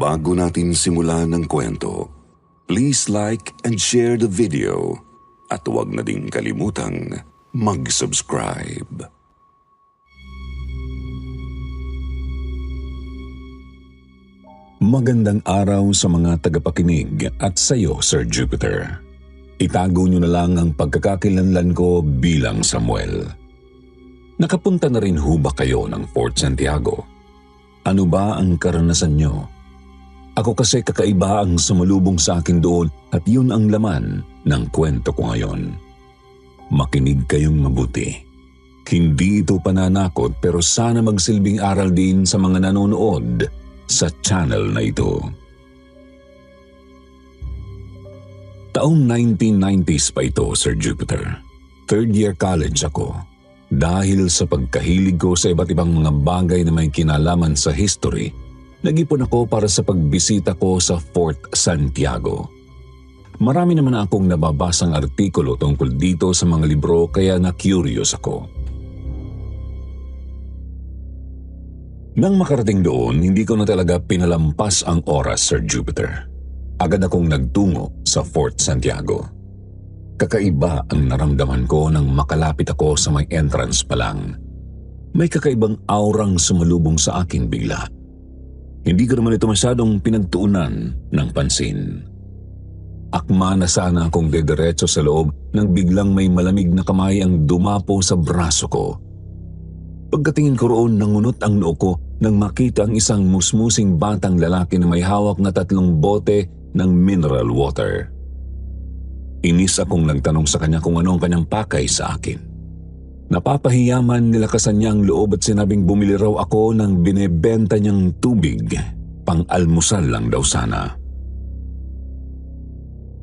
Bago natin simulan ng kwento, please like and share the video at huwag na ding kalimutang mag-subscribe. Magandang araw sa mga tagapakinig at sa iyo, Sir Jupiter. Itago niyo na lang ang pagkakakilanlan ko bilang Samuel. Nakapunta na rin ho ba kayo ng Fort Santiago? Ano ba ang karanasan niyo? Ako kasi kakaiba ang sumalubong sa akin doon at yun ang laman ng kwento ko ngayon. Makinig kayong mabuti. Hindi ito pananakot pero sana magsilbing aral din sa mga nanonood sa channel na ito. Taong 1990s pa ito, Sir Jupiter. Third year college ako. Dahil sa pagkahilig ko sa iba't ibang mga bagay na may kinalaman sa history, nag-ipon ako para sa pagbisita ko sa Fort Santiago. Marami naman akong nababasang artikulo tungkol dito sa mga libro kaya na-curious ako. Nang makarating doon, hindi ko na talaga pinalampas ang oras, Sir Jupiter. Agad akong nagtungo sa Fort Santiago. Kakaiba ang naramdaman ko nang makalapit ako sa may entrance pa lang. May kakaibang aurang sumalubong sa akin bigla. Hindi ko naman ito masyadong pinagtuunan ng pansin. Akma na sana akong dederetso sa loob nang biglang may malamig na kamay ang dumapo sa braso ko. Pagkatingin ko roon, nangunot ang noo ko nang makita ang isang musmusing batang lalaki na may hawak na 3 bote ng mineral water. Inis akong nagtanong sa kanya kung ano ang kanyang pakay sa akin. Napapahiyaman, nilakasan niya ang loob at sinabing bumili raw ako ng binebenta niyang tubig. Pang-almusal lang daw sana.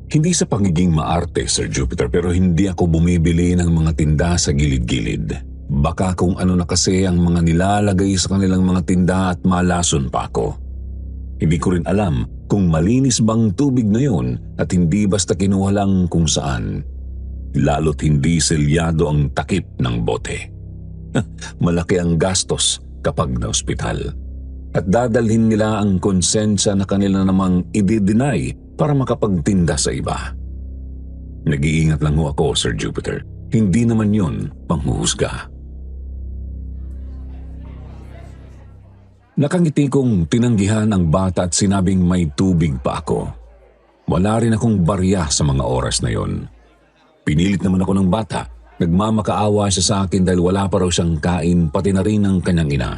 Hindi sa pagiging maarte, Sir Jupiter, pero hindi ako bumibili ng mga tinda sa gilid-gilid. Baka kung ano na kasi ang mga nilalagay sa kanilang mga tinda at malason pa ako. Hindi ko rin alam kung malinis bang tubig na yun at hindi basta kinuha lang kung saan. Lalo't hindi selyado ang takip ng bote. Malaki ang gastos kapag na-ospital. At dadalhin nila ang konsensya na kanila namang i-deny para makapagtinda sa iba. Nag-iingat lang ho ako, Sir Jupiter. Hindi naman yun panghuhusga. Nakangiti kong tinanggihan ang bata at sinabing may tubig pa ako. Wala rin akong barya sa mga oras na yon. Pinilit naman ako ng bata. Nagmamakaawa siya sa akin dahil wala pa raw siyang kain pati na rin ang kanyang ina.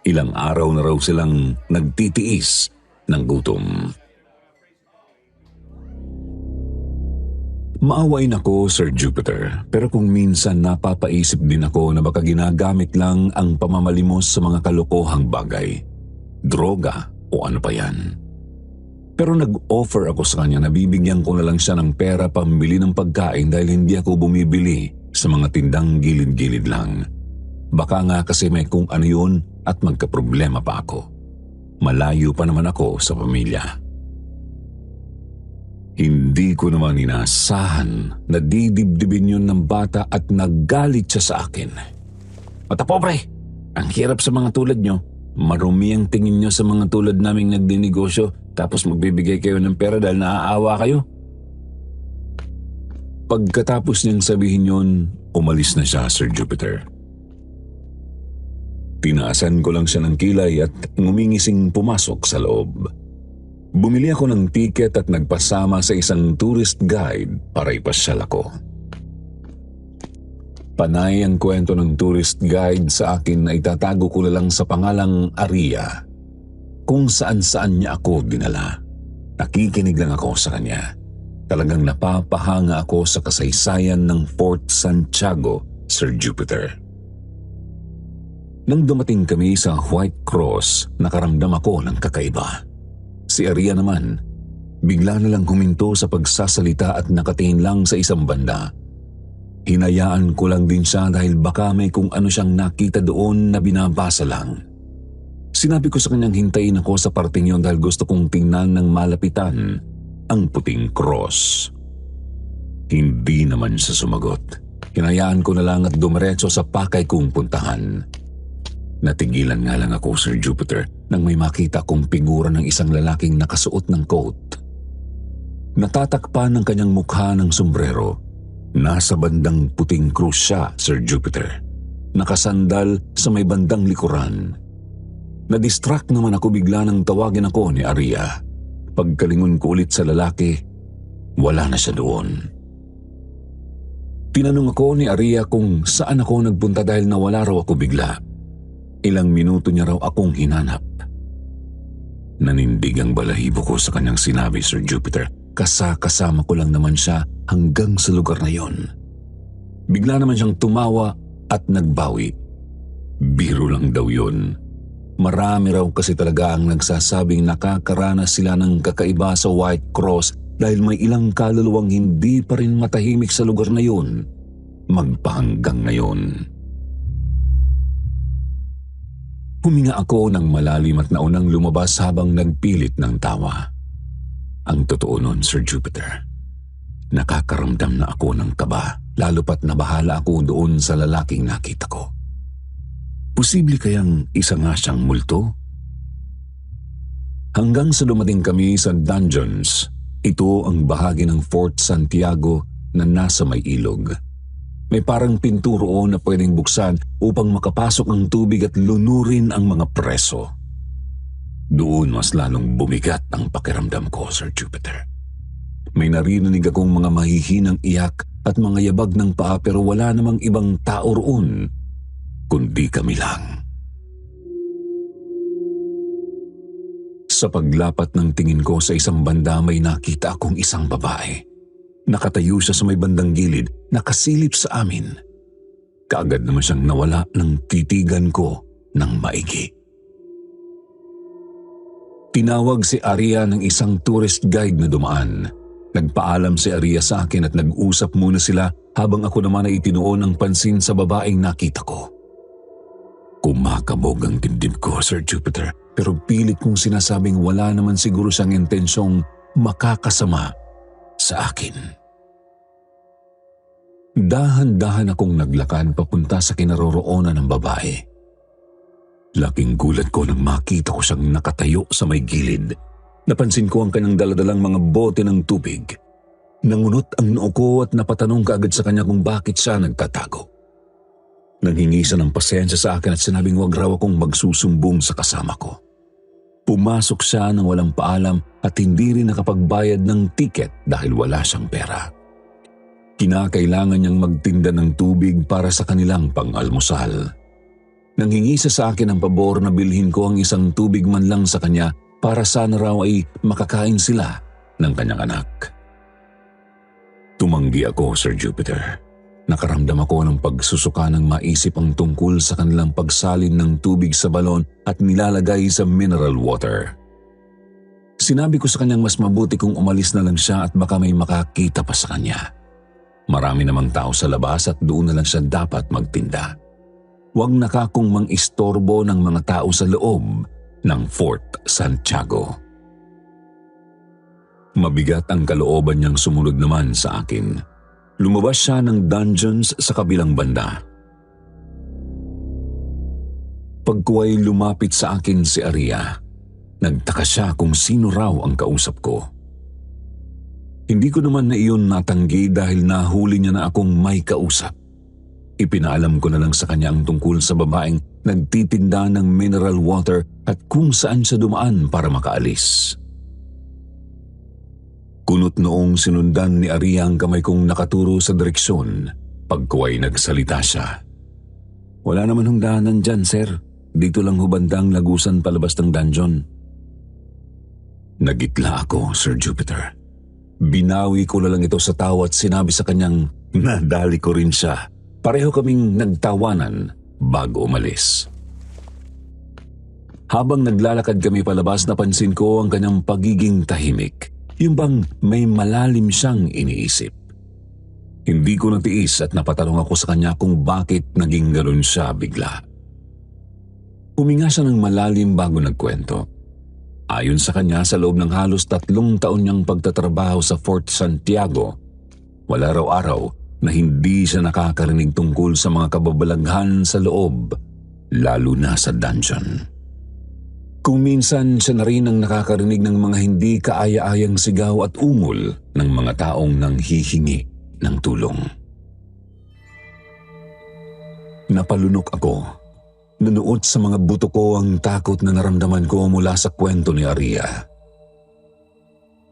Ilang araw na raw silang nagtitiis ng gutom. Maawain ako, Sir Jupiter, pero kung minsan napapaisip din ako na baka ginagamit lang ang pamamalimos sa mga kalokohang bagay. Droga o ano pa yan. Pero nag-offer ako sa kanya na bibigyan ko na lang siya ng pera pambili ng pagkain dahil hindi ako bumibili sa mga tindang gilid-gilid lang. Baka nga kasi may kung ano yun at magkaproblema pa ako. Malayo pa naman ako sa pamilya. Hindi ko naman inaasahan na didibdibin yun ng bata at naggalit siya sa akin. Mata pobre! Ang hirap sa mga tulad nyo. Marumi ang tingin nyo sa mga tulad naming nagdinegosyo tapos magbibigay kayo ng pera dahil naaawa kayo. Pagkatapos niyang sabihin yun, umalis na siya, Sir Jupiter. Tinaasan ko lang siya ng kilay at ngumingising pumasok sa loob. Bumili ako ng tiket at nagpasama sa isang tourist guide para ipasyal ako. Panay ang kwento ng tourist guide sa akin na itatago ko na lang sa pangalang Aria. Kung saan-saan niya ako dinala. Nakikinig lang ako sa kanya. Talagang napapahanga ako sa kasaysayan ng Fort Santiago, Sir Jupiter. Nang dumating kami sa White Cross, nakaramdam ako ng kakaiba. Si Aria naman, bigla na lang huminto sa pagsasalita at nakatingin lang sa isang banda. Hinayaan ko lang din siya dahil baka may kung ano siyang nakita doon na binabasa lang. Sinabi ko sa kanyang hintayin ako sa parting yon dahil gusto kong tingnan ng malapitan ang puting cross. Hindi naman siya sumagot. Hinayaan ko na lang at dumiretso sa pakay kong puntahan. Natigilan nga lang ako, Sir Jupiter, nang may makita kong figura ng isang lalaking nakasuot ng coat. Natatakpan ng kanyang mukha ng sombrero. Nasa bandang puting krus siya, Sir Jupiter. Nakasandal sa may bandang likuran. Na-distract naman ako bigla nang tawagin ako ni Aria. Pagkalingon ko ulit sa lalaki, wala na siya doon. Tinanong ako ni Aria kung saan ako nagpunta dahil nawala raw ako bigla. Ilang minuto niya raw akong hinanap. Nanindig ang balahibo ko sa kanyang sinabi, Sir Jupiter. Kasama ko lang naman siya hanggang sa lugar na yon. Bigla naman siyang tumawa at nagbawi. Biro lang daw yun. Marami raw kasi talaga ang nagsasabing nakakaranas sila ng kakaiba sa White Cross dahil may ilang kaluluwang hindi pa rin matahimik sa lugar na yun magpahanggang ngayon. Huminga ako ng malalim at naunang lumabas habang nagpilit ng tawa. Ang totoo nun, Sir Jupiter, nakakaramdam na ako ng kaba, lalo pat nabahala ako doon sa lalaking nakita ko. Posible kayang isa nga siyang multo? Hanggang sa dumating kami sa dungeons, ito ang bahagi ng Fort Santiago na nasa may ilog. May parang pinto roon na pwedeng buksan upang makapasok ang tubig at lunurin ang mga preso. Doon mas lalong bumigat ang pakiramdam ko, Sir Jupiter. May narinig akong mga mahihinang iyak at mga yabag ng paa pero wala namang ibang tao roon, kundi kami lang. Sa paglapat ng tingin ko sa isang banda may nakita akong isang babae. Nakatayo siya sa may bandang gilid, nakasilip sa amin. Kaagad naman siyang nawala ng titigan ko ng maigi. Tinawag si Aria ng isang tourist guide na dumaan. Nagpaalam si Aria sa akin at nag-usap muna sila habang ako naman ay itinuon ng pansin sa babaeng nakita ko. Kumakabog ang dibdib ko, Sir Jupiter, pero pilit kong sinasabing wala naman siguro siyang intensyong makakasama sa akin. Dahan-dahan akong naglakad papunta sa kinaroroonan ng babae. Laking gulat ko nang makita ko siyang nakatayo sa may gilid. Napansin ko ang kanyang daladalang mga bote ng tubig. Nangunot ang noo ko at napatanong kaagad sa kanya kung bakit siya nagtatago. Nanghingi siya ng pasensya sa akin at sinabing wag raw akong magsusumbong sa kasama ko. Pumasok siya nang walang paalam at hindi rin nakapagbayad ng tiket dahil wala siyang pera. Kinakailangan niyang magtinda ng tubig para sa kanilang pang-almusal. Nanghingi siya sa akin ng pabor na bilhin ko ang isang tubig man lang sa kanya para sana raw ay makakain sila ng kanyang anak. Tumanggi ako, Sir Jupiter. Nakaramdam ako ng pagsusuka ng maisip ang tungkol sa kanilang pagsalin ng tubig sa balon at nilalagay sa mineral water. Sinabi ko sa kanyang mas mabuti kung umalis na lang siya at baka may makakita pa sa kanya. Marami namang tao sa labas at doon na lang siya dapat magtinda. Huwag nakakong mang-istorbo ng mga tao sa loob ng Fort Santiago. Mabigat ang kalooban niyang sumunod naman sa akin. Lumabas siya ng dungeons sa kabilang banda. Pagkuway lumapit sa akin si Aria, nagtaka siya kung sino raw ang kausap ko. Hindi ko naman na iyon natanggi dahil nahuli niya na akong may kausap. Ipinaalam ko na lang sa kanya ang tungkol sa babaeng nagtitinda ng mineral water at kung saan siya dumaan para makaalis. Kunot noong sinundan ni Aria ang kamay kong nakaturo sa direksyon. Pagkuway nagsalita siya. Wala naman hong daanan dyan, sir. Dito lang hubandang lagusan palabas ng dungeon. Nagitla ako, Sir Jupiter. Binawi ko na lang ito sa tao at sinabi sa kanyang nadali ko rin siya. Pareho kaming nagtawanan bago umalis. Habang naglalakad kami palabas, napansin ko ang kanyang pagiging tahimik. Yung bang may malalim siyang iniisip. Hindi ko natiis at napatanong ako sa kanya kung bakit naging ganoon siya bigla. Huminga siya ng malalim bago nagkwento. Ayon sa kanya, sa loob ng halos 3 taon niyang pagtatrabaho sa Fort Santiago, wala raw araw na hindi siya nakakarinig tungkol sa mga kababalaghan sa loob lalo na sa dungeon. Kung minsan siya na rin ang nakakarinig ng mga hindi kaaya-ayang sigaw at ungol ng mga taong nanghihingi ng tulong. Napalunok ako. Nanuot sa mga buto ko ang takot na naramdaman ko mula sa kwento ni Aria.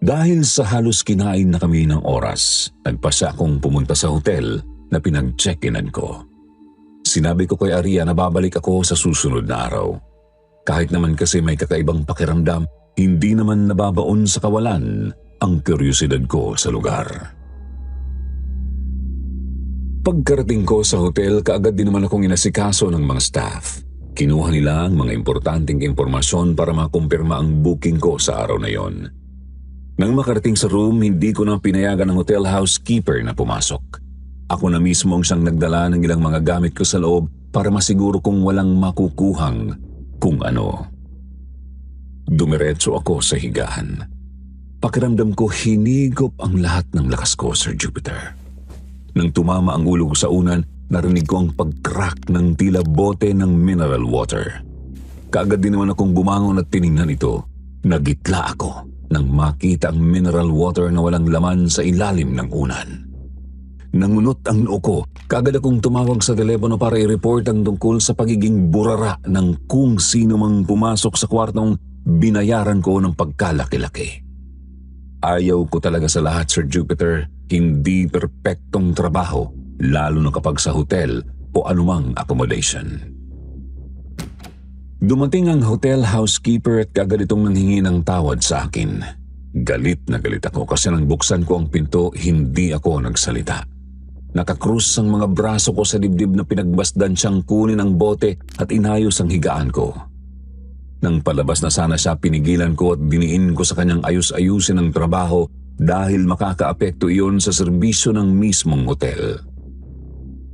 Dahil sa halos kinain na kami ng oras, nagpasya akong pumunta sa hotel na pinag-check-inan ko. Sinabi ko kay Aria na babalik ako sa susunod na araw. Kahit naman kasi may kakaibang pakiramdam, hindi naman nababaon sa kawalan ang kuryosidad ko sa lugar. Pagkarating ko sa hotel, kaagad din naman akong inasikaso ng mga staff. Kinuha nila ang mga importanteng impormasyon para makumpirma ang booking ko sa araw na yon. Nang makarating sa room, hindi ko na pinayagan ng hotel housekeeper na pumasok. Ako na mismo ang siyang nagdala ng ilang mga gamit ko sa loob para masiguro kung walang makukuhang kung ano. Dumiretso ako sa higaan. Pakiramdam ko hinigop ang lahat ng lakas ko, Sir Jupiter. Nang tumama ang ulo ko sa unan, narinig ko ang pag-crack ng tila bote ng mineral water. Kaagad din naman akong bumangon at tiningnan ito. Nagitla ako nang makita ang mineral water na walang laman sa ilalim ng unan. Nangunot ang noo ko, kaagad akong tumawag sa telepono para i-report ang tungkol sa pagiging burara ng kung sino mang pumasok sa kwartong binayaran ko ng pagkalaki-laki. Ayaw ko talaga sa lahat, Sir Jupiter, hindi perpektong trabaho, lalo na kapag sa hotel o anumang accommodation. Dumating ang hotel housekeeper at kaagad itong nanghingi ng tawad sa akin. Galit na galit ako kasi nang buksan ko ang pinto, hindi ako nagsalita. Nakakrus ang mga braso ko sa dibdib na pinagbasdan siyang kunin ang bote at inayos ang higaan ko. Nang palabas na sana siya, pinigilan ko at diniin ko sa kanyang ayus-ayusin ang trabaho dahil makakaapekto iyon sa serbisyo ng mismong hotel.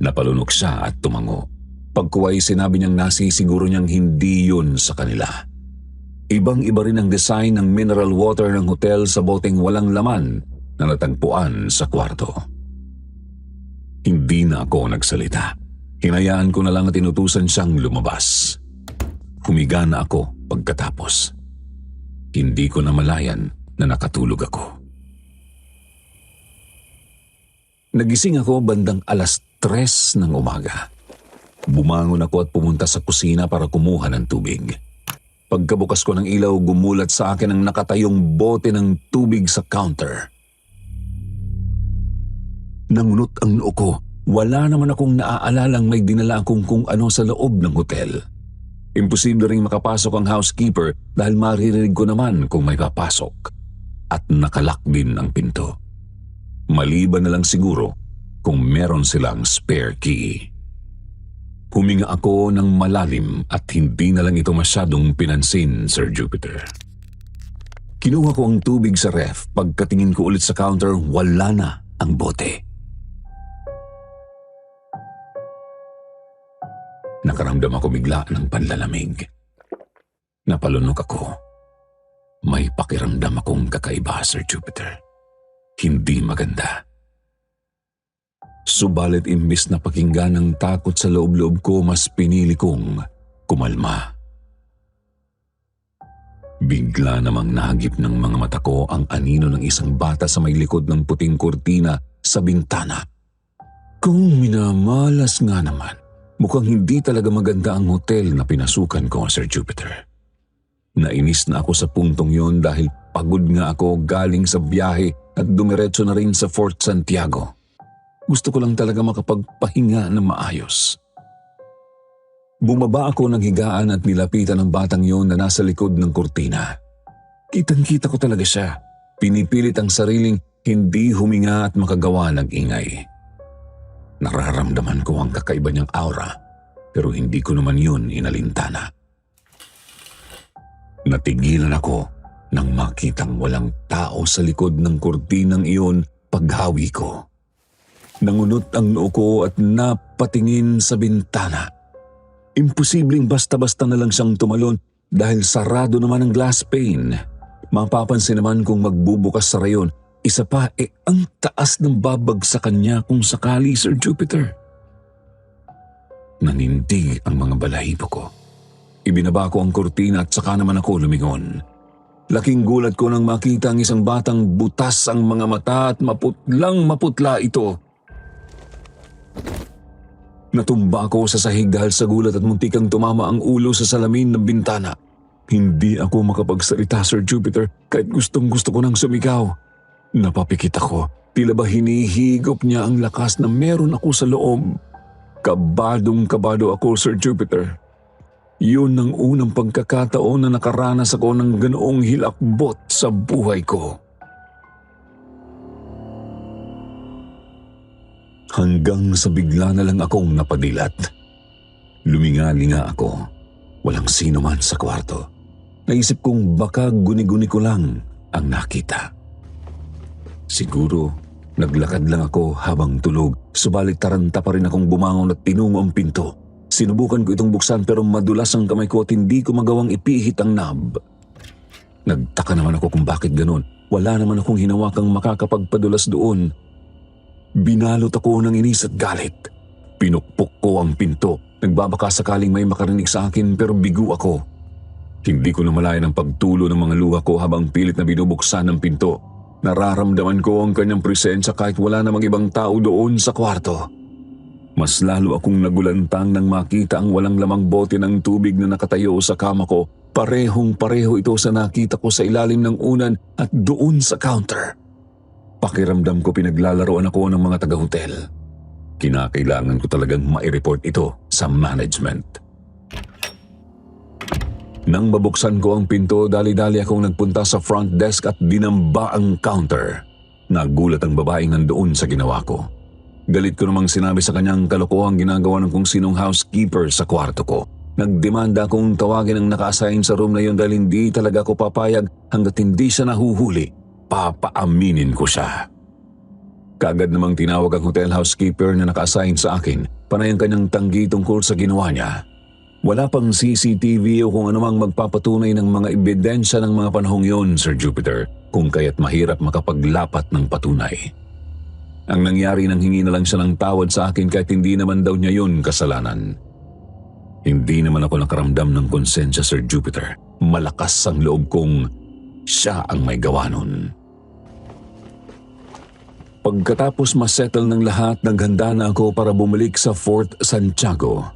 Napalunok siya at tumango. Pagkuway sinabi niyang nasisiguro niyang hindi yun sa kanila. Ibang-iba rin ang design ng mineral water ng hotel sa boteng walang laman na natagpuan sa kwarto. Hindi na ako nagsalita. Hinayaan ko na lang at inutusan siyang lumabas. Humiga na ako pagkatapos. Hindi ko na malayan na nakatulog ako. Nagising ako bandang 3:00 ng umaga. Bumangon ako at pumunta sa kusina para kumuha ng tubig. Pagkabukas ko ng ilaw, gumulat sa akin ang nakatayong bote ng tubig sa counter. Nangunot ang noo ko. Wala naman akong naaalalang may dinala akong kung ano sa loob ng hotel. Imposible ring makapasok ang housekeeper dahil maririnig ko naman kung may papasok. At nakalak din ang pinto. Maliban na lang siguro kung meron silang spare key. Huminga ako ng malalim at hindi na lang ito masyadong pinansin, Sir Jupiter. Kinuha ko ang tubig sa ref. Pagkatingin ko ulit sa counter, wala na ang bote. Nakaramdam ako bigla ng panlalamig. Napalunok ako. May pakiramdam akong kakaiba, Sir Jupiter. Hindi maganda. Subalit imbis na pakinggan ng takot sa loob-loob ko, mas pinili kong kumalma. Bigla namang nahagip ng mga mata ko ang anino ng isang bata sa may likod ng puting kurtina sa bintana. Kung minamalas nga naman, mukhang hindi talaga maganda ang hotel na pinasukan ko, Sir Jupiter. Nainis na ako sa puntong yon dahil pagod nga ako galing sa biyahe at dumiretso na rin sa Fort Santiago. Gusto ko lang talaga makapagpahinga na maayos. Bumaba ako ng higaan at nilapitan ng batang yon na nasa likod ng kurtina. Kitang-kita ko talaga siya. Pinipilit ang sariling hindi huminga at makagawa ng ingay. Nararamdaman ko ang kakaiba niyang aura, pero hindi ko naman yun inalintana. Natigilan ako nang makitang walang tao sa likod ng kurtinang iyon paghawi ko. Nangunot ang noo ko at napatingin sa bintana. Imposibleng basta-basta na lang siyang tumalon dahil sarado naman ang glass pane. Mapapansin naman kung magbubukas sa rayon. Isa pa, ang taas ng babagsakan niya kung sakali, Sir Jupiter. nanindig ang mga balahibo ko. Ibinaba ko ang kurtina at saka naman ako lumingon. Laking gulat ko nang makita ang isang batang butas ang mga mata at maputlang maputla ito. Natumba ako sa sahig dahil sa gulat at muntikang tumama ang ulo sa salamin ng bintana. Hindi ako makapagsalita, Sir Jupiter, kahit gustong-gusto ko nang sumigaw. Napapikit ako, tila ba hinihigop niya ang lakas na meron ako sa loob. Kabadong-kabado ako, Sir Jupiter. Yun ang unang pagkakataon na nakaranas ako ng ganoong hilakbot sa buhay ko. Hanggang sa bigla na lang akong napadilat. Luminga-linga ako. Walang sino man sa kwarto. Naisip kong baka guni-guni ko lang ang nakita. Siguro, naglakad lang ako habang tulog, subalit taranta pa rin akong bumangon at tinungo ang pinto. Sinubukan ko itong buksan pero madulas ang kamay ko at hindi ko magawang ipihit ang knob. Nagtaka naman ako kung bakit ganun. Wala naman akong hinawakang makakapagpadulas doon. Binalot ako ng inis at galit. Pinukpok ko ang pinto. Nagbabaka sakaling may makarinig sa akin pero bigo ako. Hindi ko namalayan ang pagtulo ng mga luha ko habang pilit na binubuksan ang pinto. Nararamdaman ko ang kanyang presensya kahit wala namang ibang tao doon sa kwarto. Mas lalo akong nagulantang nang makita ang walang lamang bote ng tubig na nakatayo sa kama ko. Parehong-pareho ito sa nakita ko sa ilalim ng unan at doon sa counter. Pakiramdam ko pinaglalaroan ako ng mga taga-hotel. Kinakailangan ko talagang mai-report ito sa management. Nang mabuksan ko ang pinto, dali-dali akong nagpunta sa front desk at dinamba ang counter. Nagulat ang babaeng nandoon sa ginawa ko. Galit ko namang sinabi sa kanyang kalokohang ginagawa ng kung sinong housekeeper sa kwarto ko. Nagdemanda akong tawagin ang naka-assign sa room na yun dahil hindi talaga ako papayag hanggat hindi siya nahuhuli. Papaaminin ko siya. Kaagad namang tinawag ang hotel housekeeper na naka-assign sa akin, panay ang kanyang tanggi tungkol sa ginawa niya. Wala pang CCTV o kung anumang magpapatunay ng mga ebidensya ng mga panahong yon, Sir Jupiter, kung kaya't mahirap makapaglapat ng patunay. Ang nangyari nang hingi na lang siya ng tawad sa akin kahit hindi naman daw niya yun kasalanan. Hindi naman ako nakaramdam ng konsensya, Sir Jupiter. Malakas ang loob kong siya ang may gawa nun. Pagkatapos masettle ng lahat, naghanda na ako para bumalik sa Fort Santiago.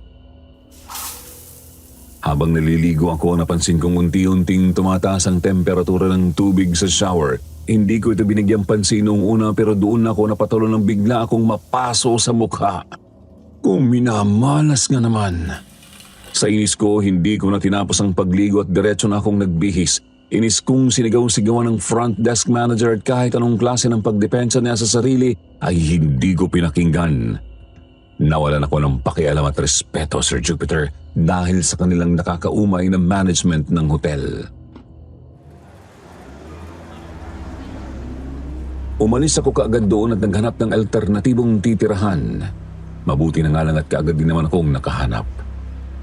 Habang naliligo ako, napansin kong unti-unting tumataas ang temperatura ng tubig sa shower. Hindi ko ito binigyang pansin noong una pero doon ako napatalo ng bigla akong mapaso sa mukha. Kung minamalas nga naman. Sa inis ko, hindi ko na tinapos ang pagligo at diretso na akong nagbihis. Inis kong sinigaw-sigawan ng front desk manager at kahit anong klase ng pagdepensa niya sa sarili ay hindi ko pinakinggan. Nawalan ako ng pakialam at respeto, Sir Jupiter, dahil sa kanilang nakakaumay na management ng hotel. Umalis ako kaagad doon at naghanap ng alternatibong titirahan. Mabuti na nga lang at kaagad din naman akong nakahanap.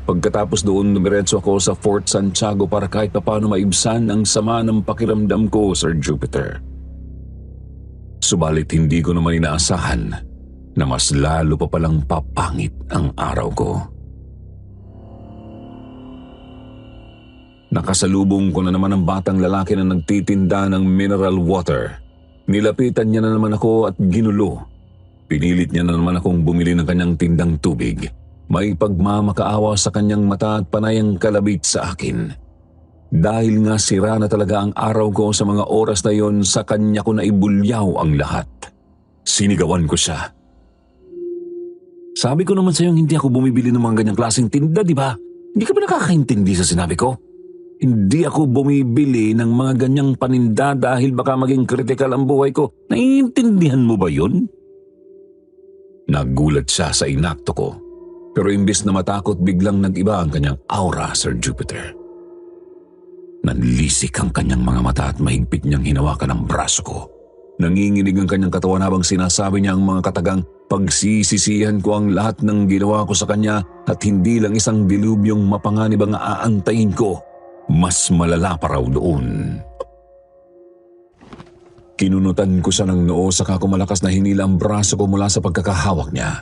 Pagkatapos doon, dumiretso ako sa Fort Santiago para kahit papaano maibsan ang sama ng pakiramdam ko, Sir Jupiter. Subalit hindi ko naman inaasahan na mas lalo pa palang papangit ang araw ko. Nakasalubong ko na naman ang batang lalaki na nagtitinda ng mineral water. Nilapitan niya na naman ako at ginulo. Pinilit niya na naman akong bumili ng kanyang tindang tubig. May pagmamakaawa sa kanyang mata at panayang kalabit sa akin. Dahil nga sira na talaga ang araw ko sa mga oras na yon, sa kanya ko na ibulyaw ang lahat. Sinigawan ko siya. Sabi ko naman sa iyo hindi ako bumibili ng mga ganyang klaseng tinda, di ba? Hindi ka ba nakakaintindi sa sinabi ko? Hindi ako bumibili ng mga ganyang paninda dahil baka maging kritikal ang buhay ko. Naiintindihan mo ba yun? Nagulat siya sa inakto ko. Pero imbis na matakot, biglang nag-iba ang kanyang aura, Sir Jupiter. Nanlisik ang kanyang mga mata at mahigpit niyang hinawakan ang braso ko. Nanginginig ang kanyang katawan habang sinasabi niya ang mga katagang pagsisisihan ko ang lahat ng ginawa ko sa kanya at hindi lang isang dilubyong mapanganib ang aantayin ko. Mas malala pa raw doon. Kinunutan ko siya ng noo saka ko malakas na hinila ang braso ko mula sa pagkakahawak niya.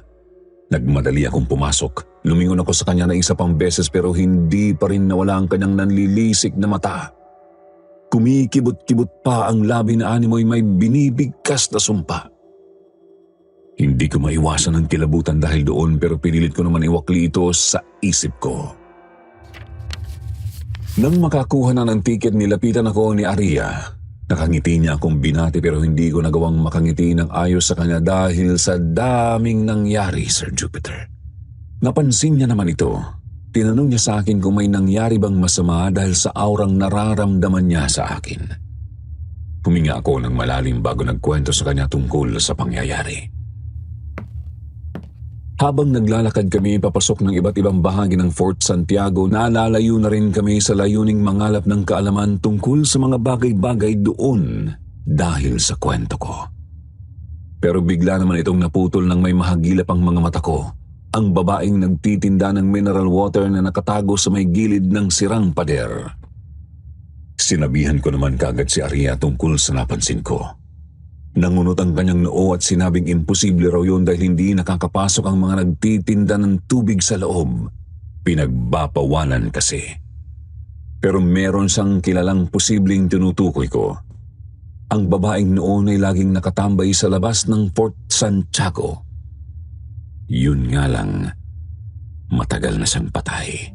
Nagmadali akong pumasok. Lumingon ako sa kanya na isa pang beses pero hindi pa rin nawala ang kanyang nanlilisik na mata. Kumikibot-kibot pa ang labi na animoy may binibigkas na sumpa. Hindi ko maiwasan ang kilabutan dahil doon pero pinilit ko naman iwakli ito sa isip ko. Nang makakuha na ng tiket, nilapitan ako ni Aria. Nakangiti niya akong binati pero hindi ko nagawang makangiti ng ayos sa kanya dahil sa daming nangyari, Sir Jupiter. Napansin niya naman ito. Tinanong niya sa akin kung may nangyari bang masama dahil sa aurang nararamdaman niya sa akin. Huminga ako ng malalim bago nagkwento sa kanya tungkol sa pangyayari. Habang naglalakad kami papasok ng iba't ibang bahagi ng Fort Santiago, nalalayo na rin kami sa layuning mangalap ng kaalaman tungkol sa mga bagay-bagay doon dahil sa kwento ko. Pero bigla naman itong naputol nang may mahagilap ang mga mata ko. Ang babaeng nagtitinda ng mineral water na nakatago sa may gilid ng sirang pader. Sinabihan ko naman kaagad si Aria tungkol sa napansin ko. Nangunot ang kanyang noo at sinabing imposible raw yun dahil hindi nakakapasok ang mga nagtitinda ng tubig sa loob. Pinagbabawalan kasi. Pero meron siyang kilalang posibleng tinutukoy ko. Ang babaeng noon ay laging nakatambay sa labas ng Fort Santiago. Yun nga lang, matagal na siyang patay.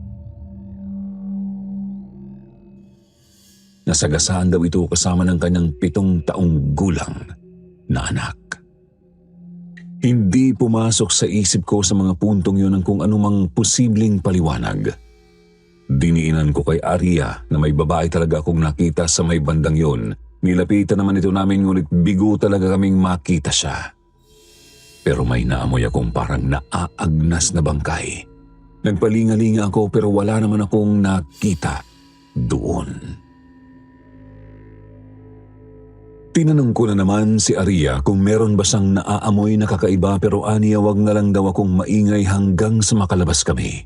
Nasagasaan daw ito kasama ng kanyang 7 taong gulang na anak. Hindi pumasok sa isip ko sa mga puntong yun ang kung anumang posibleng paliwanag. Diniinan ko kay Aria na may babae talaga akong nakita sa may bandang yun. Nilapitan naman ito namin ngunit bigo talaga kaming makita siya. Pero may naamoy akong parang naaagnas na bangkay. Nagpalingalinga ako pero wala naman akong nakita doon. Tinanong ko na naman si Aria kung meron ba siyang naaamoy na kakaiba pero aniya wag na lang daw akong maingay hanggang sa makalabas kami.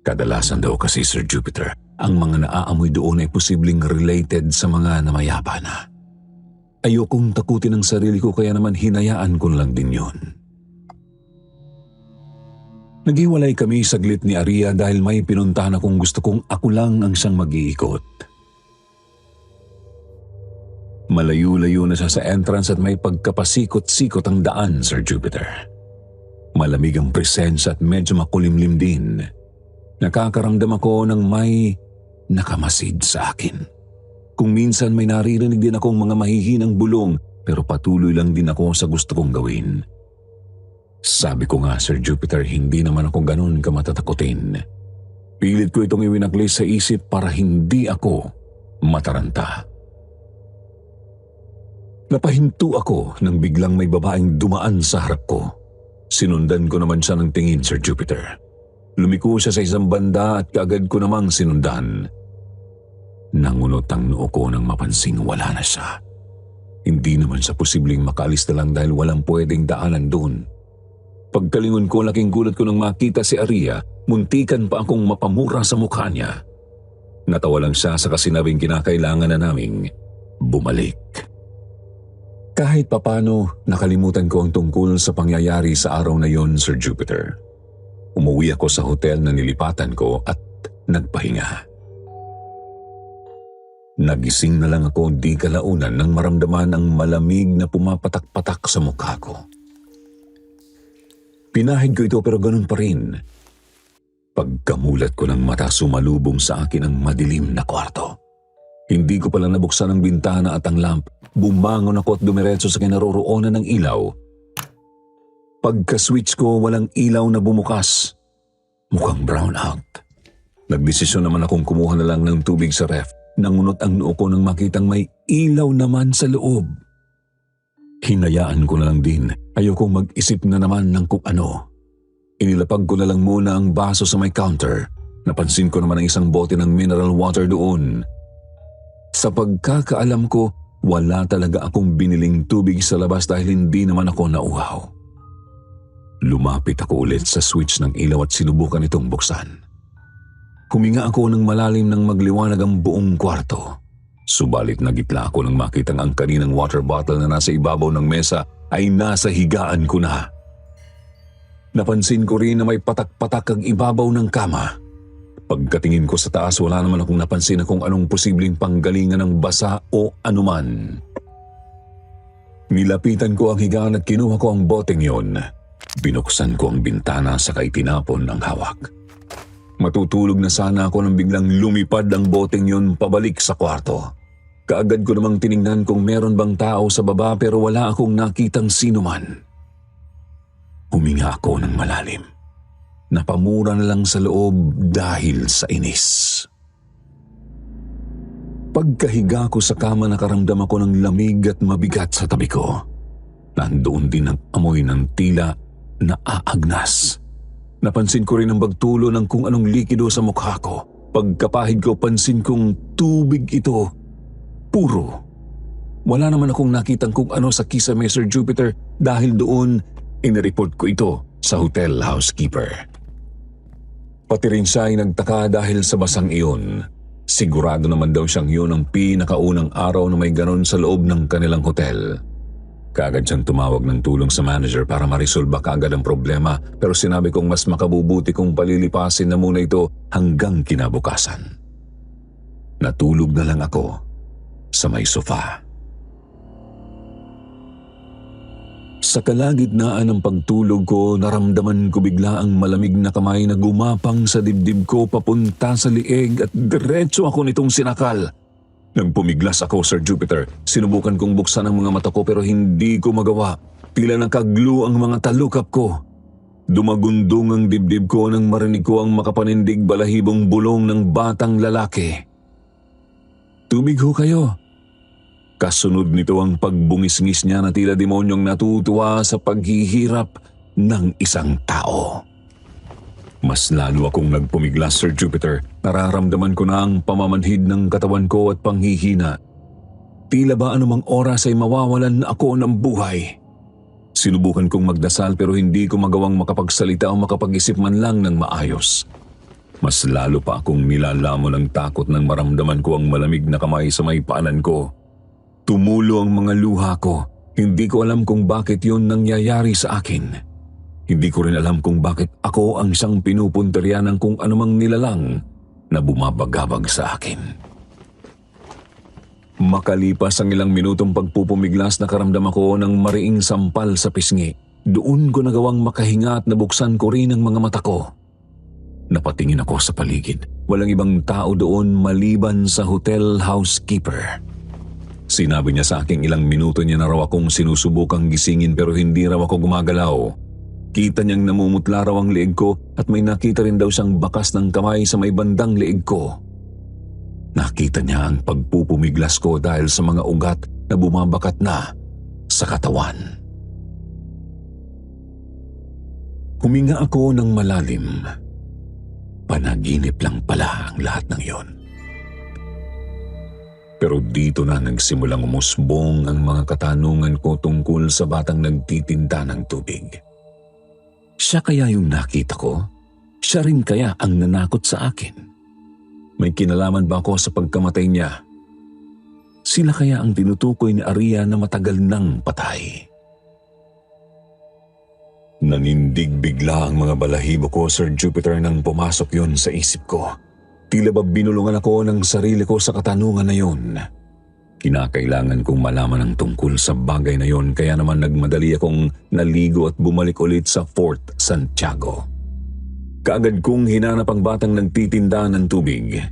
Kadalasan daw kasi, Sir Jupiter, ang mga naaamoy doon ay posibleng related sa mga namayapa na. Ayokong takutin ang sarili ko kaya naman hinayaan ko lang din yun. Naghiwalay kami saglit ni Aria dahil may pinuntahan akong gusto kong ako lang ang siyang mag-iikot. Malayo-layo na siya sa entrance at may pagkapasikot-sikot ang daan, Sir Jupiter. Malamig ang presensya at medyo makulimlim din. Nakakaramdam ako ng may nakamasid sa akin. Kung minsan may naririnig din akong mga mahihinang bulong pero patuloy lang din ako sa gusto kong gawin. Sabi ko nga, Sir Jupiter, hindi naman ako ganun kamatatakutin. Pilit ko itong iwinaklis sa isip para hindi ako mataranta. Napahinto ako nang biglang may babaeng dumaan sa harap ko. Sinundan ko naman siya ng tingin, Sir Jupiter. Lumiko siya sa isang banda at kaagad ko namang sinundan. Nangunot ang noo ko nang mapansing wala na siya. Hindi naman siya posibleng makaalis na lang dahil walang pwedeng daanan doon. Pagkalingon ko, laking gulat ko nang makita si Aria, muntikan pa akong mapamura sa mukha niya. Natawa lang siya sa kasinabing kinakailangan na naming bumalik. Kahit papano, nakalimutan ko ang tungkol sa pangyayari sa araw na yon, Sir Jupiter. Umuwi ako sa hotel na nilipatan ko at nagpahinga. Nagising na lang ako di kalaunan nang maramdaman ang malamig na pumapatak-patak sa mukha ko. Pinahid ko ito pero ganun pa rin. Pagkamulat ko ng mata, sumalubong sa akin ang madilim na kwarto. Hindi ko pala nabuksan ang bintana at ang lamp. Bumangon ako at dumiretso sa kinaroroonan ng ilaw. Pagka-switch ko, walang ilaw na bumukas. Mukhang brown out. Nagdesisyon naman akong kumuha na lang ng tubig sa ref. Nangunot ang noo ko nang makitang may ilaw naman sa loob. Hinayaan ko na lang din. Ayokong mag-isip na naman ng kung ano. Inilapag ko na lang muna ang baso sa may counter. Napansin ko naman ang isang bote ng mineral water doon. Sa pagkakaalam ko, wala talaga akong biniling tubig sa labas dahil hindi naman ako nauhaw. Lumapit ako ulit sa switch ng ilaw at sinubukan itong buksan. Huminga ako ng malalim nang magliwanag ang buong kwarto. Subalit nagitla ako nang makitang ang kaninang water bottle na nasa ibabaw ng mesa ay nasa higaan ko na. Napansin ko rin na may patak-patak ang ibabaw ng kama. Pagkatingin ko sa taas, wala naman akong napansin na kung anong posibleng panggalingan ng basa o anuman. Nilapitan ko ang higaan at kinuha ko ang boteng yon. Binuksan ko ang bintana sakay tinapon ang hawak. Matutulog na sana ako nang biglang lumipad ang boteng yon pabalik sa kwarto. Kaagad ko namang tiningnan kung meron bang tao sa baba pero wala akong nakitang sino man. Huminga ako ng malalim. Napamura na lang sa loob dahil sa inis. Pagkahiga ko sa kama, nakaramdam ako ng lamig at mabigat sa tabi ko. Nandoon din ang amoy ng tila na aagnas. Napansin ko rin ang pagtulo ng kung anong likido sa mukha ko. Pagkapahid ko, pansin kong tubig ito. Puro. Wala naman akong nakitang kung ano sa kisame, Sir Jupiter, dahil doon inireport ko ito sa hotel housekeeper. Pati rin siya ay nagtaka dahil sa basang iyon. Sigurado naman daw siyang yun ang pinakaunang araw na may ganon sa loob ng kanilang hotel. Kaagad siyang tumawag ng tulong sa manager para marisolba kaagad ang problema, pero sinabi kong mas makabubuti kung palilipasin na muna ito hanggang kinabukasan. Natulog na lang ako sa may sofa. Sa kalagitnaan ng pagtulog ko, naramdaman ko bigla ang malamig na kamay na gumapang sa dibdib ko papunta sa lieg at diretso ako nitong sinakal. Nang pumiglas ako, Sir Jupiter, sinubukan kong buksan ang mga mata ko pero hindi ko magawa. Tila nakaglu ang mga talukap ko. Dumagundong ang dibdib ko nang marinig ko ang makapanindig balahibong bulong ng batang lalaki. "Tubig ho kayo." Kasunod nito ang pagbungis-ngis niya na tila demonyong natutuwa sa paghihirap ng isang tao. Mas lalo akong nagpumiglas, Sir Jupiter. Nararamdaman ko na ang pamamanhid ng katawan ko at panghihina. Tila ba anumang oras ay mawawalan ako ng buhay. Sinubukan kong magdasal pero hindi ko magawang makapagsalita o makapag-isip man lang ng maayos. Mas lalo pa akong nilalamon ng takot nang maramdaman ko ang malamig na kamay sa may paanan ko. Tumulo ang mga luha ko. Hindi ko alam kung bakit yun nangyayari sa akin. Hindi ko rin alam kung bakit ako ang siyang pinupunteriya ng kung anumang nilalang na bumabagabag sa akin. Makalipas ang ilang minutong pagpupumiglas, nakaramdam ako ng mariing sampal sa pisngi. Doon ko nagawang makahinga at nabuksan ko rin ang mga mata ko. Napatingin ako sa paligid. Walang ibang tao doon maliban sa hotel housekeeper. Sinabi niya sa aking ilang minuto niya na raw akong sinusubukang gisingin pero hindi raw ako gumagalaw. Kita niyang namumutla raw ang leeg ko at may nakita rin daw siyang bakas ng kamay sa may bandang leeg ko. Nakita niya ang pagpupumiglas ko dahil sa mga ugat na bumabakat na sa katawan. Huminga ako ng malalim. Panaginip lang pala ang lahat ng iyon. Pero dito na nagsimulang umusbong ang mga katanungan ko tungkol sa batang nagtitinda ng tubig. Siya kaya yung nakita ko? Siya rin kaya ang nanakot sa akin? May kinalaman ba ako sa pagkamatay niya? Sila kaya ang tinutukoy ni Aria na matagal nang patay? Nanindig bigla ang mga balahibo ko, Sir Jupiter, nang pumasok yon sa isip ko. Tila ba binulungan ako ng sarili ko sa katanungan na yon. Kinakailangan kong malaman ang tungkol sa bagay na yon, kaya naman nagmadali akong naligo at bumalik ulit sa Fort Santiago. Kaagad kong hinanap ang batang nagtitinda ng tubig.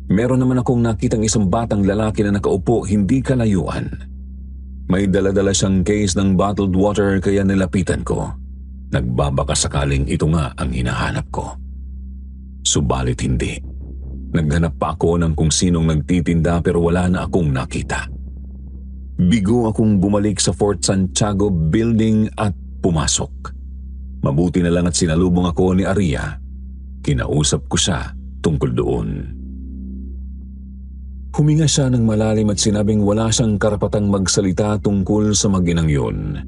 Meron naman akong nakitang isang batang lalaki na nakaupo hindi kalayuan. May dala-dala siyang case ng bottled water kaya nilapitan ko. Nagbabaka sakaling ito nga ang hinahanap ko. Subalit hindi. Naghanap pa ako ng kung sinong nagtitinda pero wala na akong nakita. Bigo akong bumalik sa Fort Santiago building at pumasok. Mabuti na lang at sinalubong ako ni Aria. Kinausap ko siya tungkol doon. Huminga siya ng malalim at sinabing wala siyang karapatang magsalita tungkol sa mag-inang yun.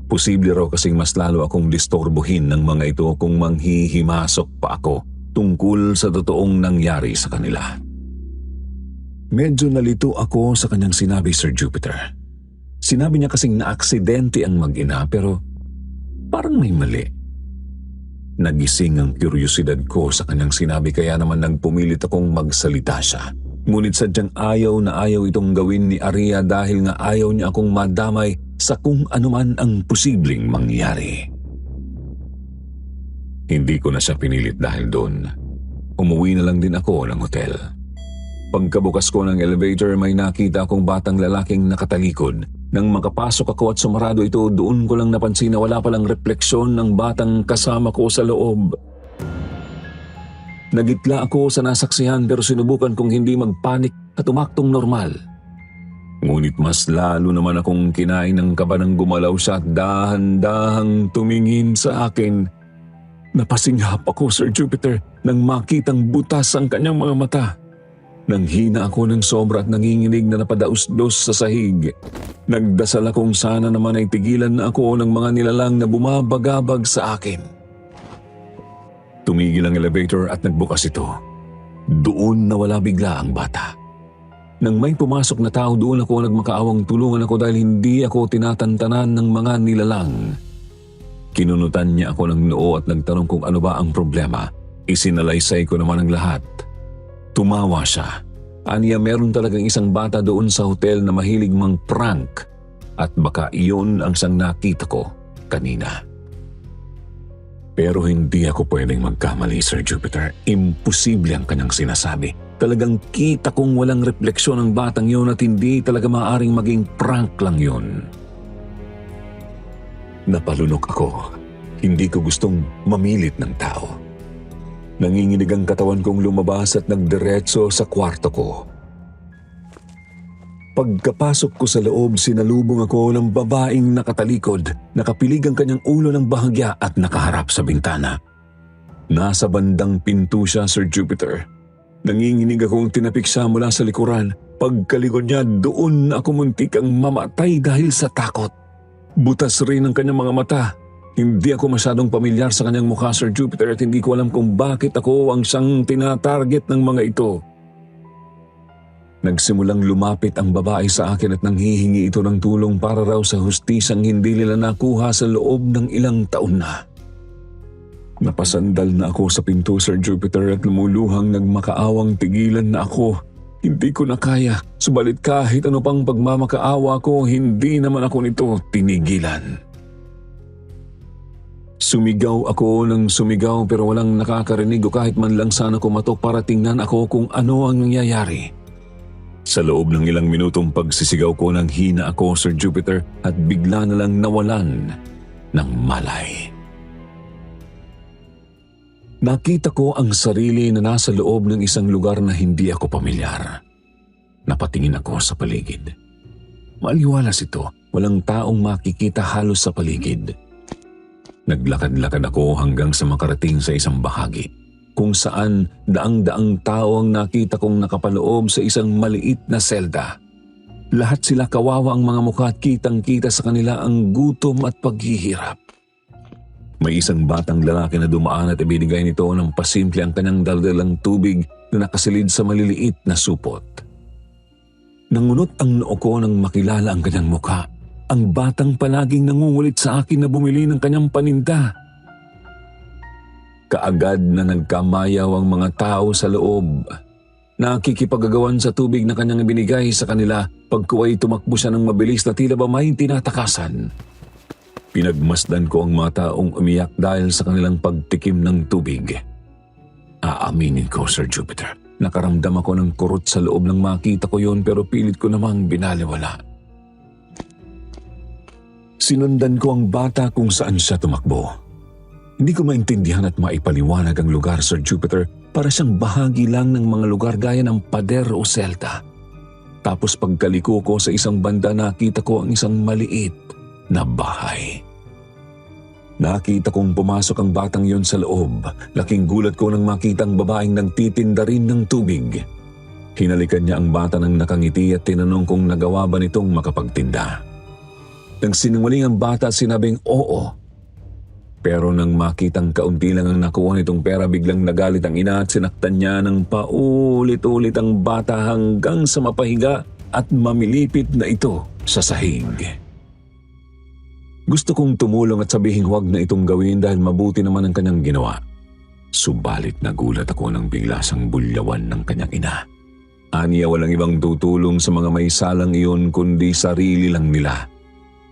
Posible raw kasing mas lalo akong distorbohin ng mga ito kung manghihimasok pa ako tungkol sa totoong nangyari sa kanila. Medyo nalito ako sa kanyang sinabi, Sir Jupiter. Sinabi niya kasing na-aksidente ang mag-ina pero parang may mali. Nagising ang kuryosidad ko sa kanyang sinabi kaya naman nagpumilit akong magsalita siya. Ngunit sadyang ayaw na ayaw itong gawin ni Aria dahil nga ayaw niya akong madamay sa kung anuman ang posibleng mangyari. Hindi ko na siya pinilit dahil doon. Umuwi na lang din ako ng hotel. Pagkabukas ko ng elevator may nakita akong batang lalaking nakatalikod. Nang makapasok ako at sumarado ito, doon ko lang napansin na wala palang refleksyon ng batang kasama ko sa loob. Nagitla ako sa nasaksihan pero sinubukan kong hindi magpanik at umaktong normal. Ngunit mas lalo naman akong kinain ng kaba nang gumalaw siya at dahan-dahang tumingin sa akin. Napasinghap ako, Sir Jupiter, nang makitang butas ang kanyang mga mata. Nanghina ako ng sobra at nanginginig na napadaos-dos sa sahig. Nagdasal akong sana naman ay tigilan na ako ng mga nilalang na bumabagabag sa akin. Tumigil ang elevator at nagbukas ito. Doon nawala bigla ang bata. Nang may pumasok na tao doon ako nagmakaawang tulungan ako dahil hindi ako tinatantanan ng mga nilalang. Kinunutan niya ako ng noo at nagtanong kung ano ba ang problema. Isinalaysay ko naman ang lahat. Tumawa siya. Aniya meron talagang isang bata doon sa hotel na mahilig mang prank at baka iyon ang siyang nakita ko kanina. Pero hindi ako pwedeng magkamali, Sir Jupiter. Imposible ang kanyang sinasabi. Talagang kita kong walang refleksyon ang batang yun at hindi talaga maaaring maging prank lang yun. Napalunok ako. Hindi ko gustong mamilit ng tao. Nanginginig ang katawan kong lumabas at nagdiretso sa kwarto ko. Pagkapasok ko sa loob, sinalubong ako ng babaeng nakatalikod, nakapilig ang kanyang ulo ng bahagya at nakaharap sa bintana. Nasa bandang pinto siya, Sir Jupiter. Nanginginig akong tinapik siya mula sa likuran. Pagkalikod niya, doon ako muntikang mamatay dahil sa takot. Butas rin ang kanyang mga mata. Hindi ako masyadong pamilyar sa kanyang mukha, Sir Jupiter, at hindi ko alam kung bakit ako ang siyang tinatarget ng mga ito. Nagsimulang lumapit ang babae sa akin at nanghihingi ito ng tulong para raw sa hustisyang hindi nila nakuha sa loob ng ilang taon na. Napasandal na ako sa pinto, Sir Jupiter, at lumuluhang nagmakaawang tigilan na ako. Hindi ko na kaya, subalit kahit ano pang pagmamakaawa ko, hindi naman ako nito tinigilan. Sumigaw ako ng sumigaw pero walang nakakarinig o kahit man lang sana kumatok para tingnan ako kung ano ang nangyayari. Sa loob ng ilang minutong pagsisigaw ko nang hina ako, Sir Jupiter, at bigla na lang nawalan ng malay. Nakita ko ang sarili na nasa loob ng isang lugar na hindi ako pamilyar. Napatingin ako sa paligid. Maliwalas ito, walang taong makikita halos sa paligid. Naglakad-lakad ako hanggang sa makarating sa isang bahagi, kung saan daang-daang tao ang nakita kong nakapaloob sa isang maliit na selda. Lahat sila kawawa ang mga mukha at kitang-kita sa kanila ang gutom at paghihirap. May isang batang lalaki na dumaan at ibinigay nito ng pasimple ang kanyang daldalang tubig na nakasilid sa maliliit na supot. Nangunot ang noo ko nang makilala ang kanyang mukha. Ang batang palaging nangungulit sa akin na bumili ng kanyang paninda. Kaagad na nagkamayaw ang mga tao sa loob. Nakikipagagawan sa tubig na kanyang ibinigay sa kanila. Pagkuway tumakbo siya ng mabilis na tila ba may tinatakasan. Pinagmasdan ko ang mga taong umiyak dahil sa kanilang pagtikim ng tubig. Aaminin ko, Sir Jupiter, nakaramdam ako ng kurot sa loob nang makita ko yun pero pilit ko namang binaliwala. Sinundan ko ang bata kung saan siya tumakbo. Hindi ko maintindihan at maipaliwanag ang lugar, Sir Jupiter, para siyang bahagi lang ng mga lugar gaya ng pader o selta. Tapos pagkaliko ko sa isang banda, nakita ko ang isang maliit na bahay. Nakita kong pumasok ang batang yon sa loob. Laking gulat ko nang makita ang babaeng nagtitinda rin ng tubig. Hinalikan niya ang bata ng nakangiti at tinanong kung nagawa ba nitong makapagtinda. Nagsinungaling ang bata at sinabing oo. Pero nang makitang kaunti lang ang nakuha nitong pera, biglang nagalit ang ina at sinaktan niya ng paulit-ulit ang bata hanggang sa mapahiga at mamilipit na ito sa sahig. Gusto kong tumulong at sabihin huwag na itong gawin dahil mabuti naman ang kanyang ginawa. Subalit nagulat ako nang bigla siyang bulyawan ng kanyang ina. Aniya walang ibang tutulong sa mga may salang iyon kundi sarili lang nila.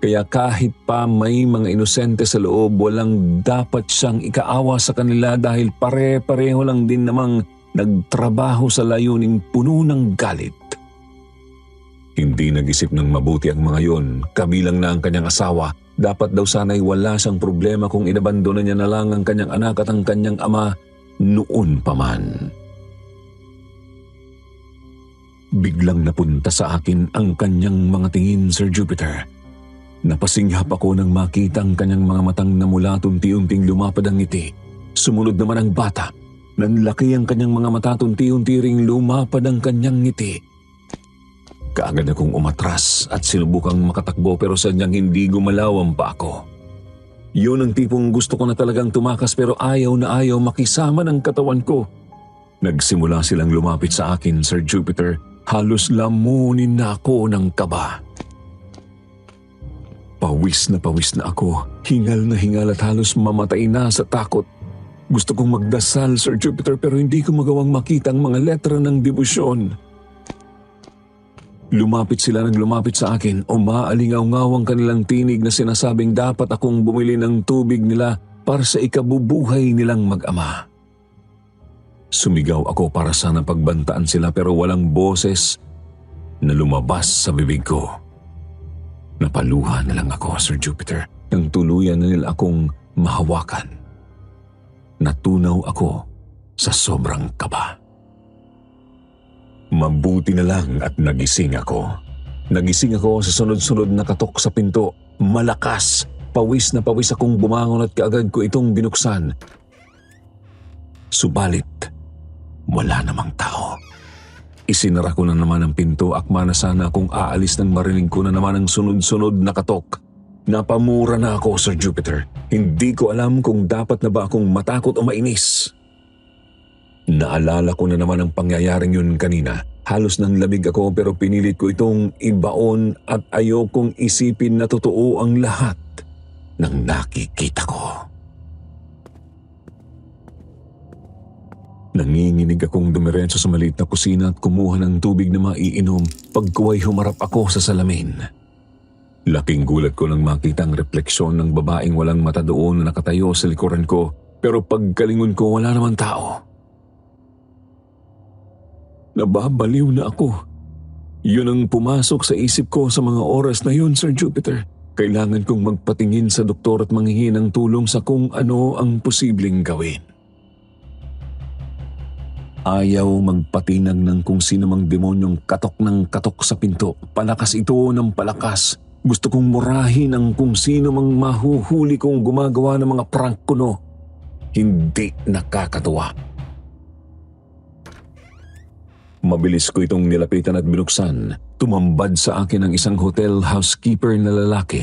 Kaya kahit pa may mga inosente sa loob, walang dapat siyang ikaawa sa kanila dahil pare-pareho lang din namang nagtrabaho sa layuning puno ng galit. Hindi nag-isip ng mabuti ang mga yon, kabilang na ang kanyang asawa. Dapat daw sana'y wala siyang problema kung inabandona niya na lang ang kanyang anak at ang kanyang ama noon pa man. Biglang napunta sa akin ang kanyang mga tingin, Sir Jupiter. Napasinghap ako nang makita ang kanyang mga matang na mula at unti-unting lumapad ang ngiti. Sumunod naman ang bata. Nanlaki ang kanyang mga mata at unti-unti ring lumapad ang kanyang ngiti. Kaagad akong umatras at sinubukang makatakbo pero sadyang hindi gumalaw ang paa ko. Yun ang tipong gusto ko na talagang tumakas pero ayaw na ayaw makisama ng katawan ko. Nagsimula silang lumapit sa akin, Sir Jupiter. Halos lamunin na ako ng kaba. Pawis na ako, hingal na hingal at halos mamatay na sa takot. Gusto kong magdasal, Sir Jupiter, pero hindi ko magawang makita ang mga letra ng debosyon. Lumapit sila ng lumapit sa akin, umaalingaw-ngaw ang kanilang tinig na sinasabing dapat akong bumili ng tubig nila para sa ikabubuhay nilang mag-ama. Sumigaw ako para sana pagbantaan sila pero walang boses na lumabas sa bibig ko. Napaluha na lang ako, Sir Jupiter, nang tuluyan na nila akong mahawakan. Natunaw ako sa sobrang kaba. Mabuti na lang at nagising ako. Nagising ako sa sunod-sunod na katok sa pinto. Malakas, pawis na pawis akong bumangon at kaagad ko itong binuksan. Subalit, wala namang tao. Isinara ko na naman ang pinto, akma na sana akong aalis nang marinig ko na naman ang sunod-sunod na katok. Napamura na ako, Sir Jupiter. Hindi ko alam kung dapat na ba akong matakot o mainis. Naalala ko na naman ang pangyayaring yun kanina. Halos nang lamig ako pero pinilit ko itong ibaon at ayokong isipin na totoo ang lahat ng nakikita ko. Nanginginig akong dumiretso sa maliit na kusina at kumuha ng tubig na maiinom pagkuway humarap ako sa salamin. Laking gulat ko nang makita ang refleksyon ng babaeng walang mata doon na nakatayo sa likuran ko pero pagkalingon ko wala naman tao. Nababaliw na ako. Yun ang pumasok sa isip ko sa mga oras na yun, Sir Jupiter. Kailangan kong magpatingin sa doktor at manghingi ng tulong sa kung ano ang posibleng gawin. Ayaw magpatinag ng kung sino mang demonyong katok ng katok sa pinto. Palakas ito ng palakas. Gusto kong murahin ang kung sino mang mahuhuli kong gumagawa ng mga prank kuno. Hindi nakakatuwa. Mabilis ko itong nilapitan at binuksan. Tumambad sa akin ang isang hotel housekeeper na lalaki.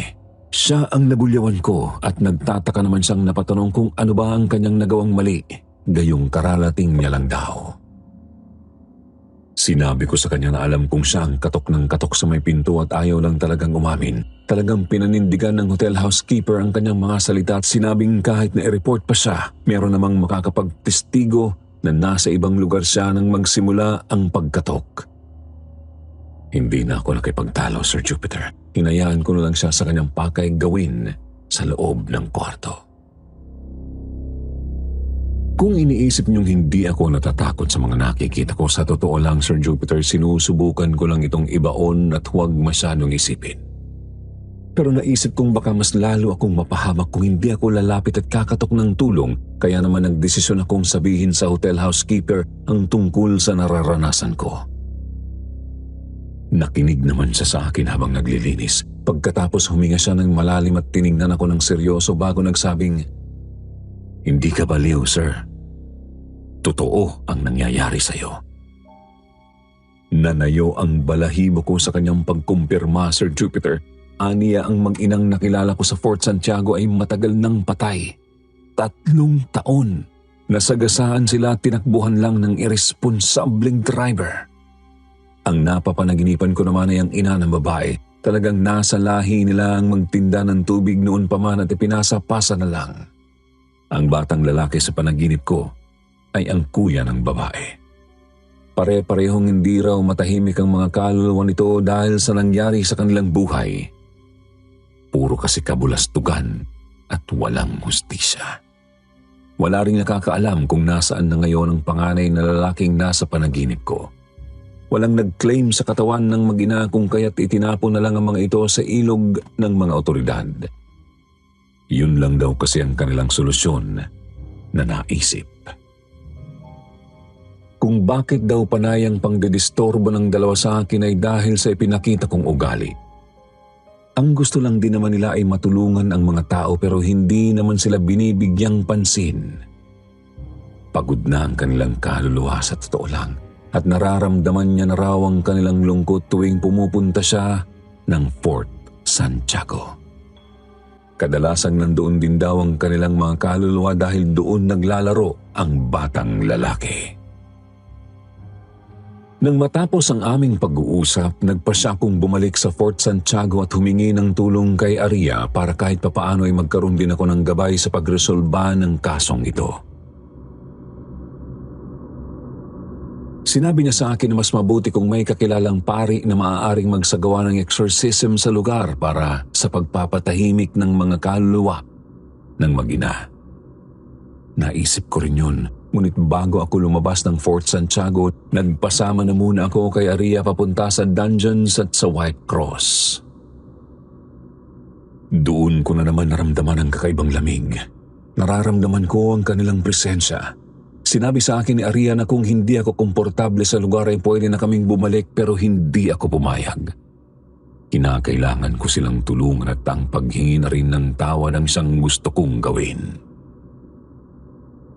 Siya ang nabulyawan ko at nagtataka naman siyang napatanong kung ano ba ang kanyang nagawang mali. Gayong kararating niya lang daw. Sinabi ko sa kanya na alam kong siya ang katok ng katok sa may pinto at ayaw lang talagang umamin. Talagang pinanindigan ng hotel housekeeper ang kanyang mga salita at sinabing kahit na i-report pa siya, meron namang makakapagtestigo na nasa ibang lugar siya nang magsimula ang pagkatok. Hindi na ako nakipagtalo, Sir Jupiter. Hinayaan ko na lang siya sa kanyang pakay gawin sa loob ng kwarto. Kung iniisip niyong hindi ako natatakot sa mga nakikita ko, sa totoo lang, Sir Jupiter, sinusubukan ko lang itong ibaon at huwag masyadong isipin. Pero naisip kong baka mas lalo akong mapahamak kung hindi ako lalapit at kakatok ng tulong, kaya naman nagdesisyon akong sabihin sa hotel housekeeper ang tungkol sa nararanasan ko. Nakinig naman siya sa akin habang naglilinis. Pagkatapos huminga siya ng malalim at tiningnan ako ng seryoso bago nagsabing, "Hindi ka baliw, sir. Totoo ang nangyayari sa'yo." Nanayo ang balahibo ko sa kanyang pagkumpirma, Sir Jupiter. Aniya ang mag-inang nakilala ko sa Fort Santiago ay matagal nang patay. 3 taon. Nasagasaan sila at tinakbuhan lang ng irresponsableng driver. Ang napapanaginipan ko naman ay ang ina ng babae. talagang nasa lahi nila ang magtinda ng tubig noon pa man at ipinasa-pasa na lang. Ang batang lalaki sa panaginip ko ay ang kuya ng babae. Pare-parehong hindi raw matahimik ang mga kaluluwa nito dahil sa nangyari sa kanilang buhay. Puro kasi kabulastugan at walang hustisya. Wala ring nakakaalam kung nasaan na ngayon ang panganay na lalaking nasa panaginip ko. Walang nag-claim sa katawan ng mag-ina kung kaya't itinapon na lang ang mga ito sa ilog ng mga otoridad. Yun lang daw kasi ang kanilang solusyon na naisip. Kung bakit daw panay ang pangdidistorbo ng dalawa sa akin ay dahil sa ipinakita kong ugali. Ang gusto lang din naman nila ay matulungan ang mga tao pero hindi naman sila binibigyang pansin. Pagod na ang kanilang kaluluwa sa totoo lang. At nararamdaman niya na raw ang kanilang lungkot tuwing pumupunta siya ng Fort Santiago. Kadalasang nandoon din daw ang kanilang mga kaluluwa dahil doon naglalaro ang batang lalaki. Nang matapos ang aming pag-uusap, nagpasya akong bumalik sa Fort Santiago at humingi ng tulong kay Aria para kahit papaano ay magkaroon din ako ng gabay sa pagresolba ng kasong ito. Sinabi niya sa akin na mas mabuti kung may kakilalang pari na maaaring magsagawa ng exorcism sa lugar para sa pagpapatahimik ng mga kaluluwa ng mag-ina. Naisip ko rin yun, ngunit bago ako lumabas ng Fort Santiago, nagpasama na muna ako kay Aria papunta sa dungeons at sa White Cross. Doon ko na naman naramdaman ang kakaibang lamig. Nararamdaman ko ang kanilang presensya. Sinabi sa akin ni Aria na kung hindi ako komportable sa lugar ay pwede na kaming bumalik pero hindi ako pumayag. Kinakailangan ko silang tulungan at ang paghingi na rin ng tawad ang isang gusto kong gawin.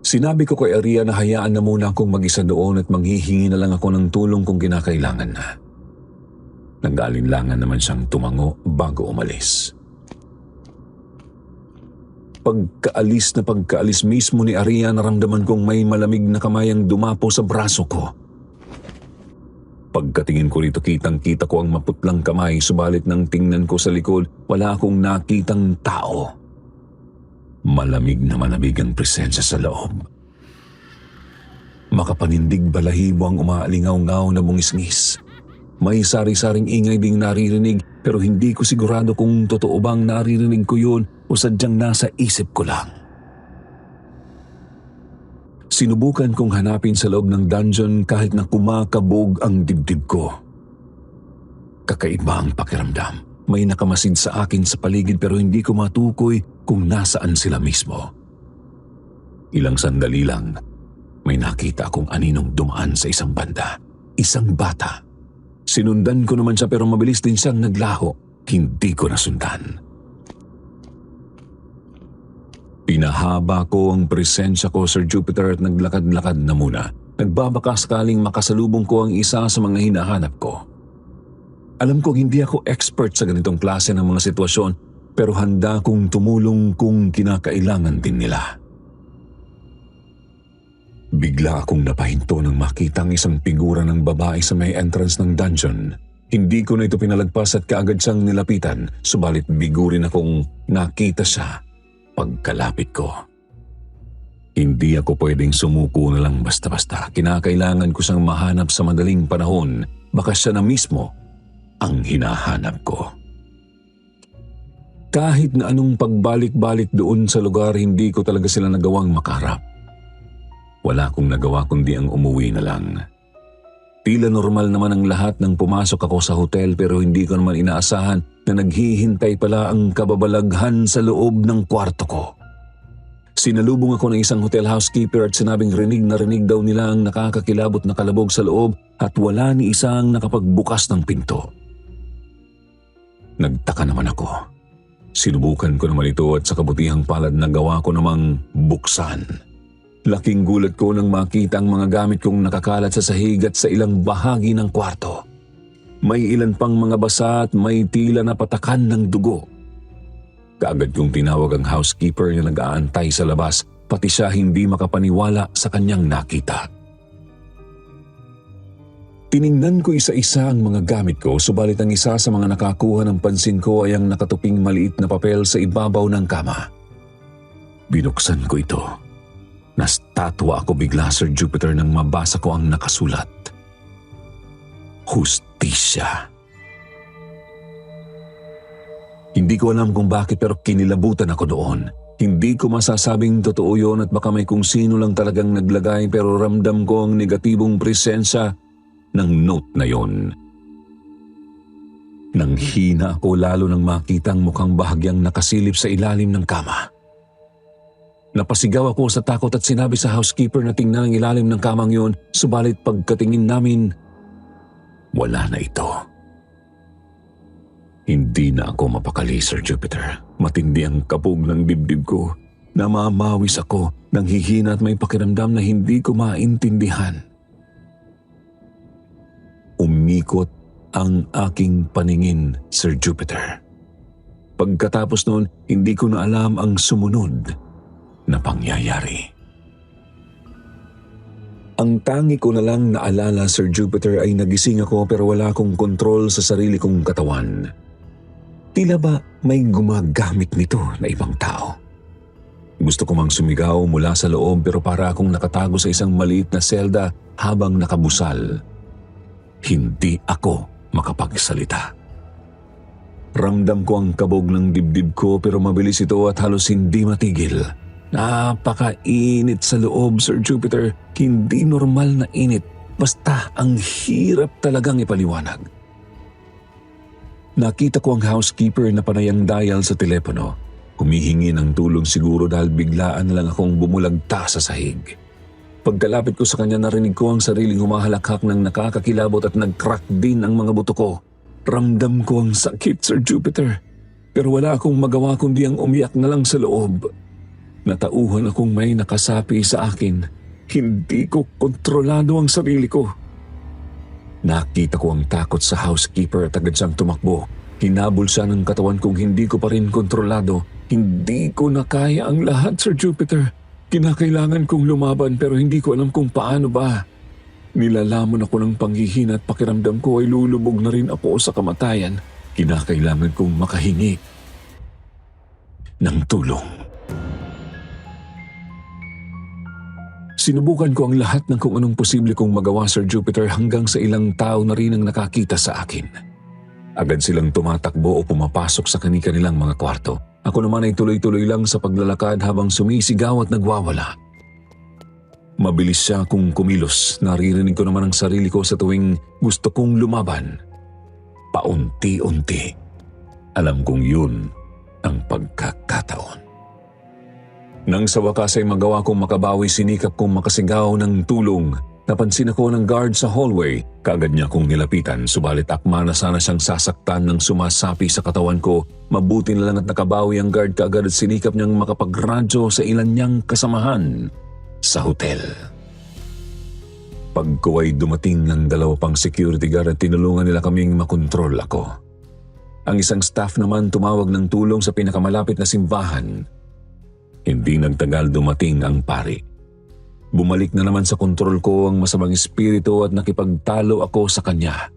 Sinabi ko kay Aria na hayaan na muna akong mag-isa doon at manghihingi na lang ako ng tulong kung kinakailangan na. Nag-alinlangan naman siyang tumango bago umalis. Pagkaalis mismo ni Aria, naramdaman kong may malamig na kamay ang dumapo sa braso ko. Pagkatingin ko rito, kitang-kita ko ang maputlang kamay, subalit nang tingnan ko sa likod, wala akong nakitang tao. Malamig na malamig ang presensya sa loob. Makapanindig balahibo ang umaalingaw-ngaw na bungisngis. May sari-saring ingay ding naririnig pero hindi ko sigurado kung totoo bang naririnig ko yun o sadyang nasa isip ko lang. Sinubukan kong hanapin sa loob ng dungeon kahit na kumakabog ang dibdib ko. Kakaiba ang pakiramdam. May nakamasid sa akin sa paligid pero hindi ko matukoy kung nasaan sila mismo. Ilang sandali lang, may nakita akong aninong dumaan sa isang banda. Isang bata. Sinundan ko naman siya pero mabilis din siyang naglaho. Hindi ko nasundan. Pinahaba ko ang presensya ko, Sir Jupiter, at naglakad-lakad na muna. Nagbabaka sakaling makasalubong ko ang isa sa mga hinahanap ko. Alam kong hindi ako expert sa ganitong klase ng mga sitwasyon pero handa kong tumulong kung kinakailangan din nila. Bigla akong napahinto nang makita ang isang figura ng babae sa may entrance ng dungeon. Hindi ko na ito pinalagpas at kaagad siyang nilapitan, subalit bigo rin akong nakita siya pagkalapit ko. Hindi ako pwedeng sumuko na lang basta-basta. Kinakailangan ko siyang mahanap sa madaling panahon. Baka siya na mismo ang hinahanap ko. Kahit na anong pagbalik-balik doon sa lugar, hindi ko talaga sila nagawang makaharap. Wala akong nagawa kundi ang umuwi na lang. Tila normal naman ang lahat nang pumasok ako sa hotel pero hindi ko naman inaasahan na naghihintay pala ang kababalaghan sa loob ng kwarto ko. Sinalubong ako ng isang hotel housekeeper at sinabing rinig na rinig daw nila ang nakakakilabot na kalabog sa loob at wala ni isang nakapagbukas ng pinto. Nagtaka naman ako. Sinubukan ko naman ito at sa kabutihang palad na gawa ko namang buksan. Laking gulat ko nang makita ang mga gamit kong nakakalat sa sahig at sa ilang bahagi ng kwarto. May ilan pang mga basa at may tila na patakan ng dugo. Kaagad kong tinawag ang housekeeper na nag-aantay sa labas, pati siya hindi makapaniwala sa kanyang nakita. Tiningnan ko isa-isa ang mga gamit ko, subalit ang isa sa mga nakakuha ng pansin ko ay ang nakatuping maliit na papel sa ibabaw ng kama. Binuksan ko ito. Nastatwa ako bigla, Sir Jupiter, nang mabasa ko ang nakasulat. Hustisya. Hindi ko alam kung bakit pero kinilabutan ako doon. Hindi ko masasabing totoo yun at baka may kung sino lang talagang naglagay pero ramdam ko ang negatibong presensya ng note na yon. Nanghina ako lalo nang makita ang mukhang bahagyang nakasilip sa ilalim ng kama. Napasigaw ako sa takot at sinabi sa housekeeper na tingnan ang ilalim ng kamang yun, subalit pagkatingin namin, wala na ito. Hindi na ako mapakali, Sir Jupiter. Matindi ang kabog ng dibdib ko. Namamawis ako, nanghihina at may pakiramdam na hindi ko maintindihan. Umikot ang aking paningin, Sir Jupiter. Pagkatapos noon, hindi ko na alam ang sumunod na pangyayari. Ang tangi ko na lang naalala, Sir Jupiter, ay nagising ako pero wala akong kontrol sa sarili kong katawan. Tila ba may gumagamit nito na ibang tao? Gusto ko mang sumigaw mula sa loob pero para akong nakatago sa isang maliit na selda habang nakabusal. Hindi ako makapagsalita. Ramdam ko ang kabog ng dibdib ko pero mabilis ito at halos hindi matigil. Napakainit sa loob, Sir Jupiter. Hindi normal na init. Basta ang hirap talagang ipaliwanag. Nakita ko ang housekeeper na panayang dial sa telepono. Humihingi ng tulong siguro dahil biglaan na lang akong bumulagta sa sahig. Pagkalapit ko sa kanya, narinig ko ang sariling humahalakhak ng nakakakilabot at nag-crack din ang mga buto ko. Ramdam ko ang sakit, Sir Jupiter. Pero wala akong magawa kundi ang umiyak na lang sa loob. Natauhan akong may nakasapi sa akin. Hindi ko kontrolado ang sarili ko. Nakita ko ang takot sa housekeeper at agad siyang tumakbo. Hinabol siya ng katawan kong hindi ko pa rin kontrolado. Hindi ko na kaya ang lahat, Sir Jupiter. Kinakailangan kong lumaban pero hindi ko alam kung paano ba. Nilalamon ako ng panghihina at pakiramdam ko ay lulubog na rin ako sa kamatayan. Kinakailangan kong makahingi ng tulong. Sinubukan ko ang lahat ng kung anong posible kong magawa, Sir Jupiter, hanggang sa ilang tao na rin ang nakakita sa akin. Agad silang tumatakbo o pumapasok sa kani-kanilang mga kwarto. Ako naman ay tuloy-tuloy lang sa paglalakad habang sumisigaw at nagwawala. Mabilis siya kung kumilos. Naririnig ko naman ang sarili ko sa tuwing gusto kong lumaban. Paunti-unti. Alam kong yun ang pagkakataon. Nang sa wakas ay magawa kong makabawi, sinikap kong makasigaw ng tulong. Napansin ako ng guard sa hallway. Kaagad niya akong nilapitan, subalit akma na sana siyang sasaktan ng sumasapi sa katawan ko. Mabuti na lang at nakabawi ang guard kaagad at sinikap niyang makapagradyo sa ilan niyang kasamahan sa hotel. Pagko ay dumating ng 2 pang security guard at tinulungan nila kaming makontrol ako. Ang isang staff naman tumawag ng tulong sa pinakamalapit na simbahan. Hindi nagtagal dumating ang pari. Bumalik na naman sa kontrol ko ang masamang espiritu at nakipagtalo ako sa kanya.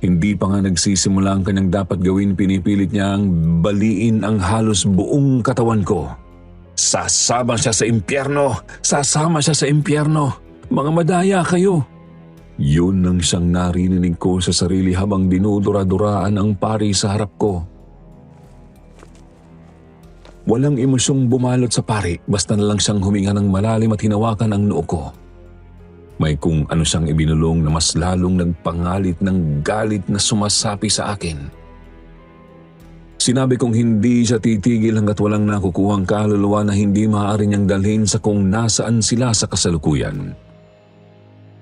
Hindi pa nga nagsisimula ang kanyang dapat gawin, pinipilit niya ang baliin ang halos buong katawan ko. Sasama siya sa impyerno! Sasama siya sa impyerno! Mga madaya kayo! Yun ang siyang narinig ko sa sarili habang dinudura-duraan ang pari sa harap ko. Walang emosyong bumalot sa pari, basta na lang siyang huminga ng malalim at hinawakan ang noo ko. May kung ano siyang ibinulong na mas lalong nagpangalit ng galit na sumasapi sa akin. Sinabi kong hindi siya titigil hanggat walang nakukuhang kaluluwa na hindi maaari niyang dalhin sa kung nasaan sila sa kasalukuyan.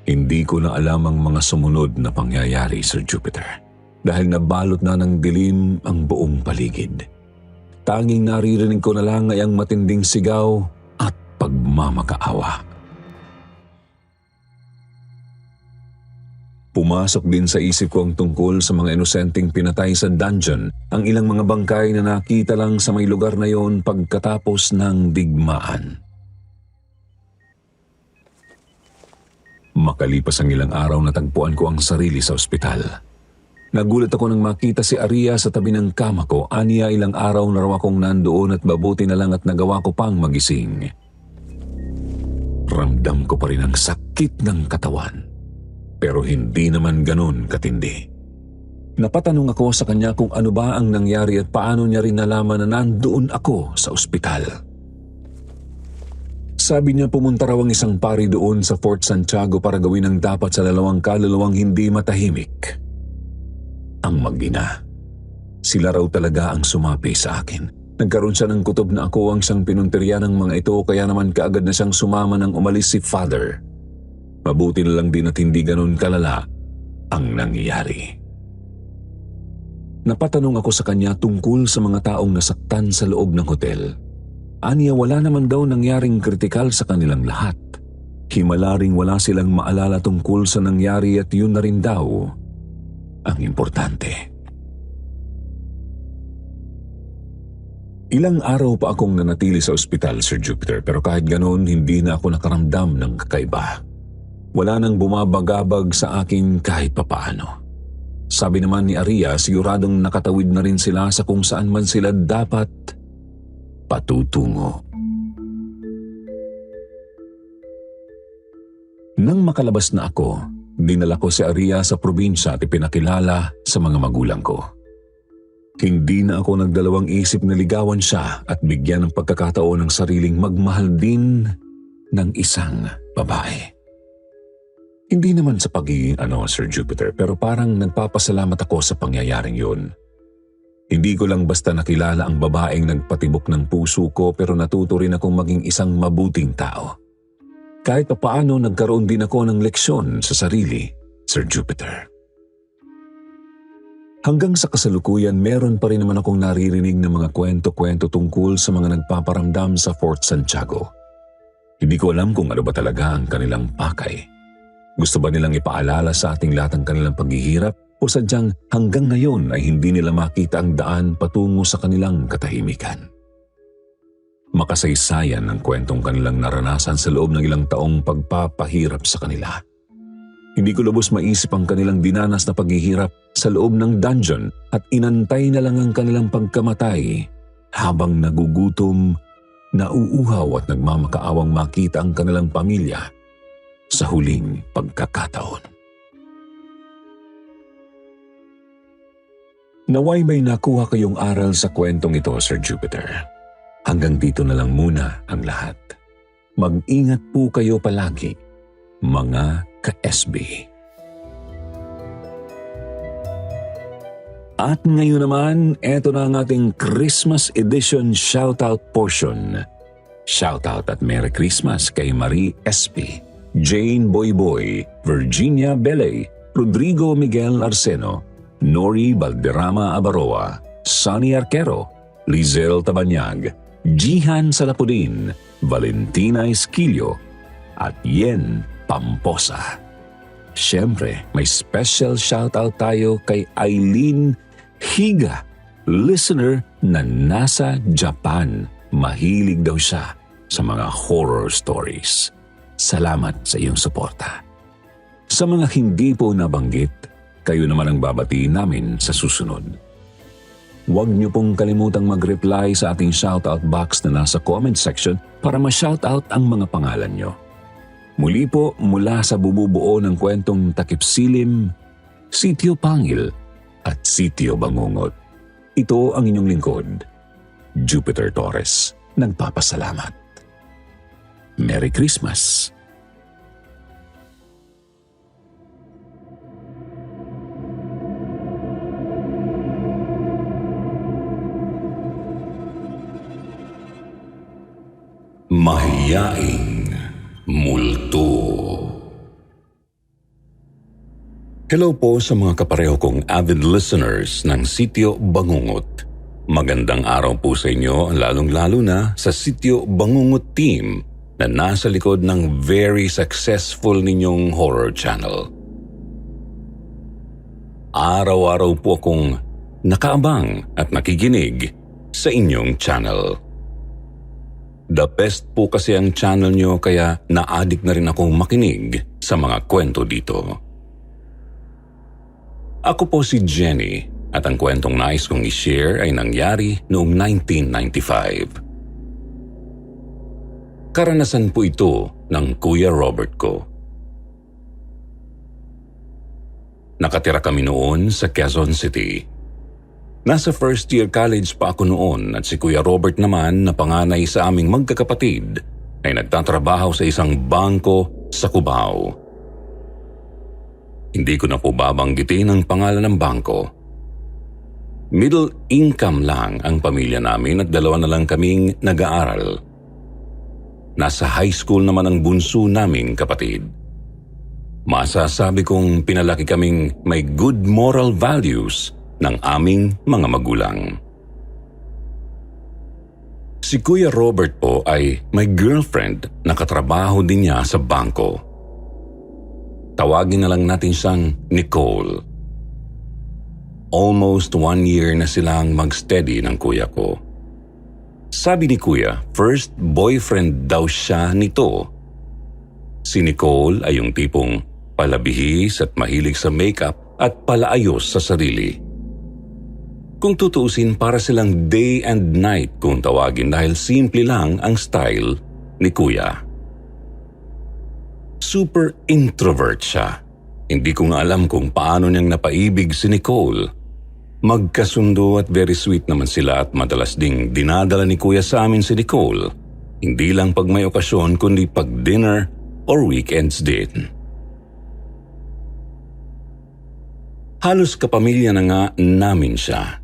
Hindi ko na alam ang mga sumunod na pangyayari, Sir Jupiter, dahil nabalot na ng dilim ang buong paligid. Tanging naririnig ko na lang ay ang matinding sigaw at pagmamakaawa. Pumasok din sa isip ko ang tungkol sa mga inosenteng pinatay sa dungeon, ang ilang mga bangkay na nakita lang sa may lugar na yon pagkatapos ng digmaan. Makalipas ang ilang araw natagpuan ko ang sarili sa ospital. Nagulat ako nang makita si Aria sa tabi ng kama ko. Aniya ilang araw na raw akong nandoon at mabuti na lang at nagawa ko pang magising. Ramdam ko pa rin ang sakit ng katawan. Pero hindi naman ganun katindi. Napatanong ako sa kanya kung ano ba ang nangyari at paano niya rin nalaman na nandoon ako sa ospital. Sabi niya pumunta raw ang isang pari doon sa Fort Santiago para gawin ang dapat sa dalawang kaluluwang hindi matahimik. Ang mag-ina. Sila raw talaga ang sumapi sa akin. Nagkaroon siya ng kutob na ako ang siyang pinuntirya ng mga ito kaya naman kaagad na siyang sumama nang umalis si Father. Mabuti na lang din at hindi ganun kalala ang nangyayari. Napatanong ako sa kanya tungkol sa mga taong nasaktan sa loob ng hotel. Aniya wala naman daw nangyaring kritikal sa kanilang lahat. Himalaring wala silang maalala tungkol sa nangyari at yun na rin daw ang importante. Ilang araw pa akong nanatili sa ospital, Sir Jupiter, pero kahit ganoon hindi na ako nakaramdam ng kakaiba. Wala nang bumabagabag sa akin kahit papaano. Sabi naman ni Aria, siguradong nakatawid na rin sila sa kung saan man sila dapat patutungo. Nang makalabas na ako, dinala ko si Aria sa probinsya at ipinakilala sa mga magulang ko. Hindi na ako nagdalawang isip na ligawan siya at bigyan ng pagkakataon ng sariling magmahal din ng isang babae. Hindi naman sa pagiging Sir Jupiter, pero parang nagpapasalamat ako sa pangyayaring yun. Hindi ko lang basta nakilala ang babaeng nagpatibok ng puso ko pero natuto rin akong maging isang mabuting tao. Kahit papaano nagkaroon din ako ng leksyon sa sarili, Sir Jupiter. Hanggang sa kasalukuyan, meron pa rin naman akong naririnig ng mga kwento-kwento tungkol sa mga nagpaparamdam sa Fort Santiago. Hindi ko alam kung ano ba talaga ang kanilang pakay. Gusto ba nilang ipaalala sa ating lahat ang kanilang paghihirap? O sadyang hanggang ngayon ay hindi nila makita ang daan patungo sa kanilang katahimikan. Makasaysayan ang kwentong kanilang naranasan sa loob ng ilang taong pagpapahirap sa kanila. Hindi ko lubos maisip ang kanilang dinanas na paghihirap sa loob ng dungeon at inantay na lang ang kanilang pagkamatay habang nagugutom, nauuhaw at nagmamakaawang makita ang kanilang pamilya sa huling pagkakataon. Naway may nakuha kayong aral sa kwentong ito, Sir Jupiter. Hanggang dito na lang muna ang lahat. Mag-ingat po kayo palagi, mga ka-SB. At ngayon naman, eto na ang ating Christmas edition shoutout portion. Shoutout at Merry Christmas kay Marie SB, Jane Boyboy, Virginia Belay, Rodrigo Miguel Arseno, Nori Balderrama Abaroa, Sunny Arquero, Lizelle Tabanyag, Jihan Salapudin, Valentina Esquilio, at Yen Pamposa. Siyempre, may special shoutout tayo kay Eileen Higa, listener na nasa Japan. Mahilig daw siya sa mga horror stories. Salamat sa iyong suporta. Sa mga hindi po nabanggit, kayo naman ang babatiin namin sa susunod. Huwag niyo pong kalimutang mag-reply sa ating shoutout box na nasa comment section para ma-shoutout ang mga pangalan niyo. Muli po mula sa bumubuo ng kwentong Takip Silim, Sitio Pangil at Sitio Bangungot. Ito ang inyong lingkod, Jupiter Torres, nagpapasalamat. Merry Christmas! Mahiyaing Multo. Hello po sa mga kapareho kong avid listeners ng Sitio Bangungot. Magandang araw po sa inyo, lalong-lalo na sa Sitio Bangungot team na nasa likod ng very successful ninyong horror channel. Araw-araw po akong nakaabang at nakikinig sa inyong channel. The best po kasi ang channel nyo kaya na-addict na rin akong makinig sa mga kwento dito. Ako po si Jenny at ang kwentong nais kong i-share ay nangyari noong 1995. Karanasan po ito ng Kuya Robert ko. Nakatira kami noon sa Quezon City. Nasa first year college pa ako noon at si Kuya Robert naman na panganay sa aming magkakapatid ay nagtatrabaho sa isang bangko sa Cubao. Hindi ko na po babanggitin ang pangalan ng bangko. Middle income lang ang pamilya namin at 2 na lang kaming nag-aaral. Nasa high school naman ang bunso naming kapatid. Masasabi kong pinalaki kaming may good moral values ng aming mga magulang. Si Kuya Robert po ay may girlfriend na katrabaho din niya sa bangko. Tawagin na lang natin siyang Nicole. Almost 1 year na silang mag-steady ng kuya ko. Sabi ni Kuya, first boyfriend daw siya nito. Si Nicole ay yung tipong palabihis at mahilig sa makeup at palaayos sa sarili. Kung tutuusin, para silang day and night kung tawagin dahil simple lang ang style ni Kuya. Super introvert siya. Hindi ko nga alam kung paano niyang napaibig si Nicole. Magkasundo at very sweet naman sila at madalas ding dinadala ni Kuya sa amin si Nicole. Hindi lang pag may okasyon kundi pag dinner or weekends din. Halos kapamilya na nga namin siya.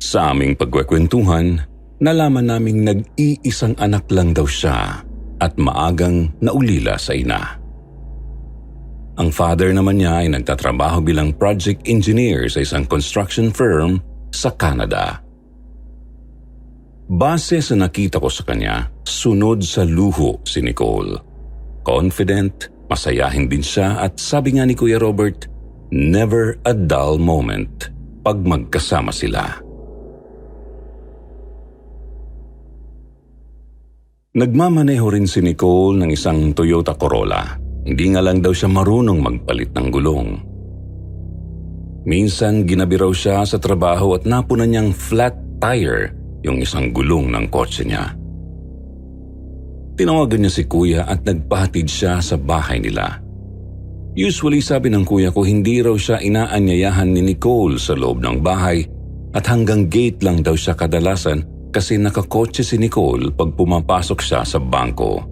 Sa aming pagkwekwentuhan, nalaman naming nag-iisang anak lang daw siya at maagang naulila sa ina. Ang father naman niya ay nagtatrabaho bilang project engineer sa isang construction firm sa Canada. Base sa nakita ko sa kanya, sunod sa luho si Nicole. Confident, masayahin din siya at sabi nga ni Kuya Robert, never a dull moment pag magkasama sila. Nagmamaneho rin si Nicole ng isang Toyota Corolla. Hindi nga lang daw siya marunong magpalit ng gulong. Minsan ginabi raw siya sa trabaho at napunan niyang flat tire yung isang gulong ng kotse niya. Tinawagan niya si Kuya at nagpahatid siya sa bahay nila. Usually sabi ng Kuya ko hindi raw siya inaanyayahan ni Nicole sa loob ng bahay at hanggang gate lang daw siya kadalasan kasi nakakotse si Nicole pag pumapasok siya sa bangko.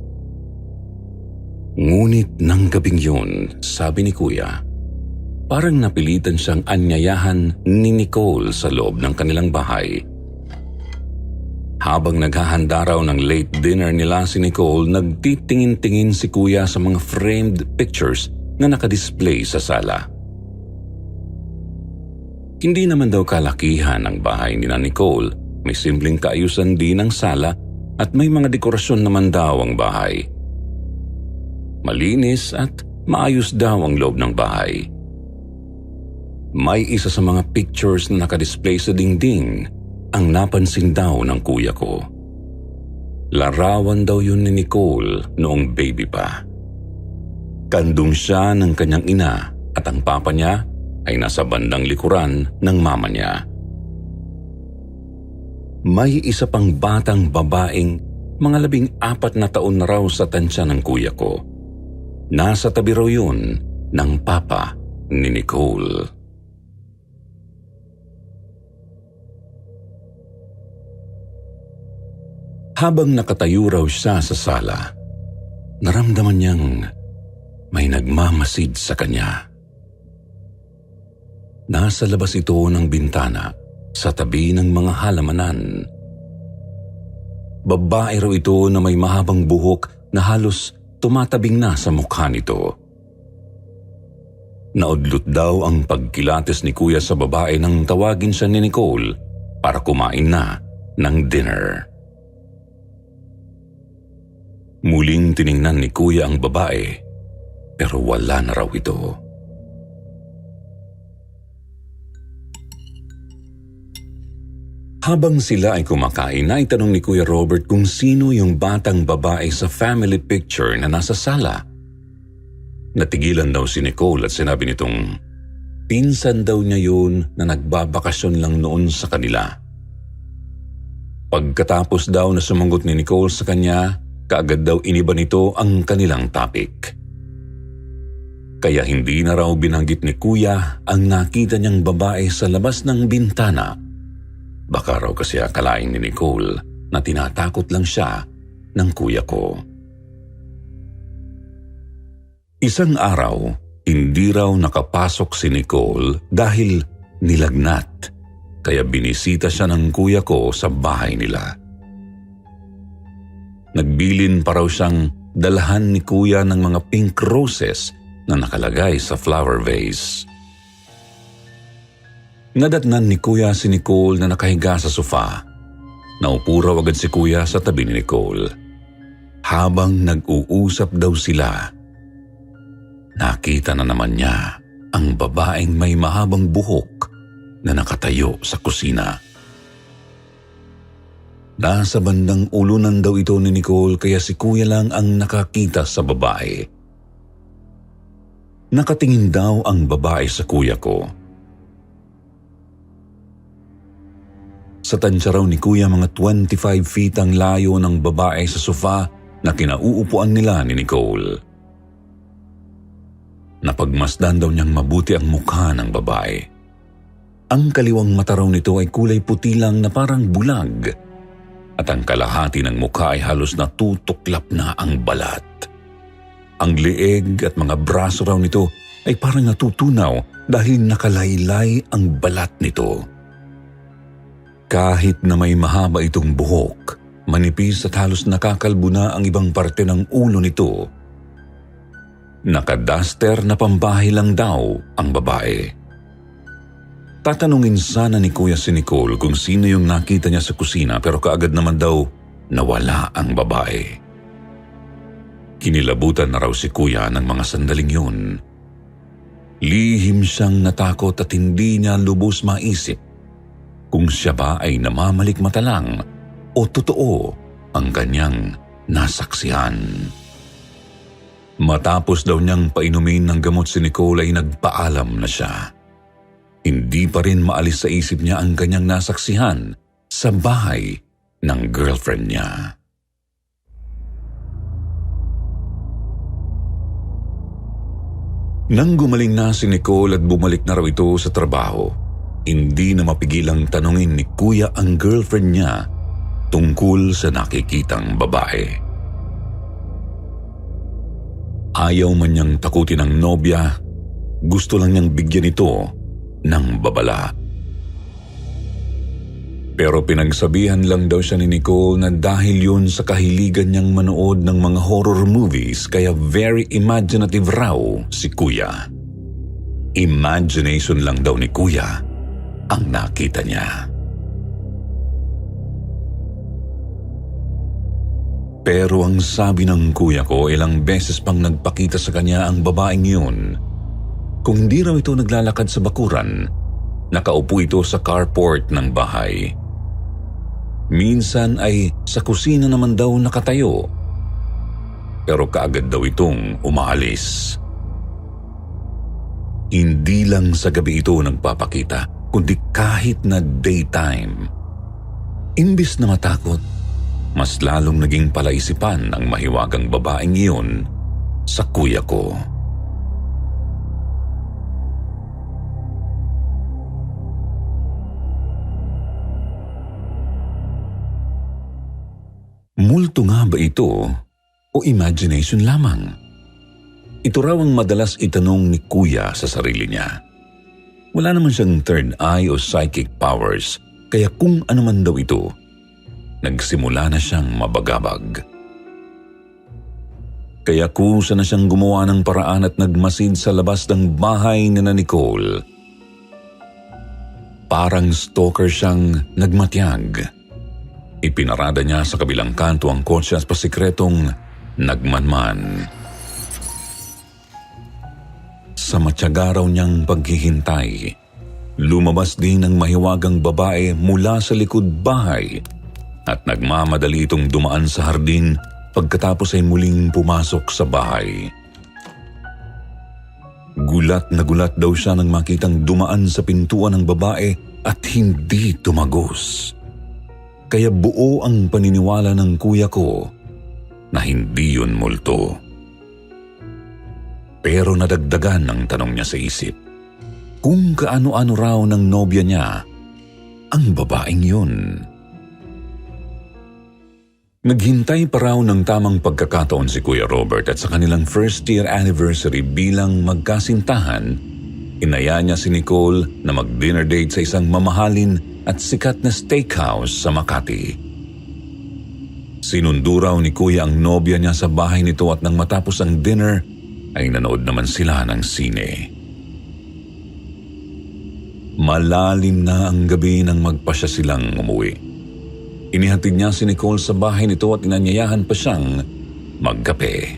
Ngunit ng gabing yun, sabi ni Kuya, parang napilitan siyang anyayahan ni Nicole sa loob ng kanilang bahay. Habang naghahanda raw ng late dinner nila si Nicole, nagtitingin-tingin si Kuya sa mga framed pictures na nakadisplay sa sala. Hindi naman daw kalakihan ang bahay ni Nicole, may simpleng kaayusan din ang sala at may mga dekorasyon naman daw ang bahay. Malinis at maayos daw ang loob ng bahay. May isa sa mga pictures na nakadisplay sa dingding ang napansin daw ng Kuya ko. Larawan daw yun ni Nicole noong baby pa. Kandung siya ng kanyang ina at ang papa niya ay nasa bandang likuran ng mama niya. May isa pang batang babaeng mga 14 na taon na raw sa tansya ng Kuya ko. Nasa tabi raw yun ng papa ni Nicole. Habang nakatayo raw siya sa sala, naramdaman niyang may nagmamasid sa kanya. Nasa labas ito ng bintana sa tabi ng mga halamanan. Babae raw ito na may mahabang buhok na halos tumatabing na sa mukha nito. Naudlot daw ang pagkilates ni Kuya sa babae nang tawagin siya ni Nicole para kumain na ng dinner. Muling tiningnan ni Kuya ang babae pero wala na raw ito. Habang sila ay kumakain, naitanong ni Kuya Robert kung sino yung batang babae sa family picture na nasa sala. Natigilan daw si Nicole at sinabi nitong pinsan daw niya yun na nagbabakasyon lang noon sa kanila. Pagkatapos daw na sumagot ni Nicole sa kanya, kaagad daw iniba nito ang kanilang topic. Kaya hindi na raw binanggit ni Kuya ang nakita niyang babae sa labas ng bintana. Baka raw kasi akalain ni Nicole na tinatakot lang siya ng kuya ko. Isang araw, hindi raw nakapasok si Nicole dahil nilagnat, kaya binisita siya ng kuya ko sa bahay nila. Nagbilin pa raw siyang dalhan ni kuya ng mga pink roses na nakalagay sa flower vase. Nadatnan ni kuya si Nicole na nakahiga sa sofa. Naupo raw agad si kuya sa tabi ni Nicole. Habang nag-uusap daw sila, nakita na naman niya ang babaeng may mahabang buhok na nakatayo sa kusina. Nasa bandang ulunan daw ito ni Nicole kaya si kuya lang ang nakakita sa babae. Nakatingin daw ang babae sa kuya ko. Sa tansya raw ni kuya mga 25 feet ang layo ng babae sa sofa na kinauupuan nila ni Nicole. Napagmasdan daw niyang mabuti ang mukha ng babae. Ang kaliwang mata raw nito ay kulay puti lang na parang bulag at ang kalahati ng mukha ay halos natutuklap na ang balat. Ang leeg at mga braso raw nito ay parang natutunaw dahil nakalaylay ang balat nito. Kahit na may mahaba itong buhok, manipis at halos nakakalbo na ang ibang parte ng ulo nito. Nakaduster na pambahay lang daw ang babae. Tatanungin sana ni Kuya si Nicole kung sino yung nakita niya sa kusina pero kaagad naman daw nawala ang babae. Kinilabutan na raw si Kuya ng mga sandaling yun. Lihim siyang natakot at hindi niya lubos maisip kung siya ba ay namamalikmata lang o totoo ang kanyang nasaksihan. Matapos daw niyang painumin ng gamot si Nicole ay nagpaalam na siya. Hindi pa rin maalis sa isip niya ang kanyang nasaksihan sa bahay ng girlfriend niya. Nang gumaling na si Nicole at bumalik na raw ito sa trabaho, hindi na mapigilang tanungin ni Kuya ang girlfriend niya tungkol sa nakikitang babae. Ayaw man niyang takutin ang nobya, gusto lang niyang bigyan ito ng babala. Pero pinagsabihan lang daw siya ni Nicole na dahil yun sa kahiligan niyang manood ng mga horror movies kaya very imaginative raw si Kuya. Imagination lang daw ni Kuya ang nakita niya. Pero ang sabi ng kuya ko, ilang beses pang nagpakita sa kanya ang babaeng yun. Kung hindi raw ito naglalakad sa bakuran, nakaupo ito sa carport ng bahay. Minsan ay sa kusina naman daw nakatayo. Pero kaagad daw itong umaalis. Hindi lang sa gabi ito nagpapakita, kundi kahit na daytime. Imbis na matakot, mas lalong naging palaisipan ang mahiwagang babaeng iyon sa kuya ko. Multo nga ba ito o imagination lamang? Ito raw ang madalas itanong ni Kuya sa sarili niya. Wala naman siyang third eye o psychic powers, kaya kung ano man daw ito, nagsimula na siyang mabagabag. Kaya kusa na siyang gumawa ng paraan at nagmasid sa labas ng bahay ni Nicole. Parang stalker siyang nagmatyag. Ipinarada niya sa kabilang kanto ang kotse at pasikretong nagmanman. Sa matyaga raw niyang paghihintay, lumabas din ang mahiwagang babae mula sa likod bahay at nagmamadali itong dumaan sa hardin pagkatapos ay muling pumasok sa bahay. Gulat na gulat daw siya nang makitang dumaan sa pintuan ng babae at hindi tumagos. Kaya buo ang paniniwala ng kuya ko na hindi yun multo. Pero nadagdagan ang tanong niya sa isip kung kaano-ano raw ng nobya niya ang babaeng yun. Naghintay pa raw ng tamang pagkakataon si Kuya Robert at sa kanilang first year anniversary bilang magkasintahan, inaya niya si Nicole na mag-dinner date sa isang mamahalin at sikat na steakhouse sa Makati. Sinundo raw ni Kuya ang nobya niya sa bahay nito at nang matapos ang dinner ay nanood naman sila ng sine. Malalim na ang gabi nang magpasya silang umuwi. Inihatid niya si Nicole sa bahay nito at inanyayahan pa siyang magkape.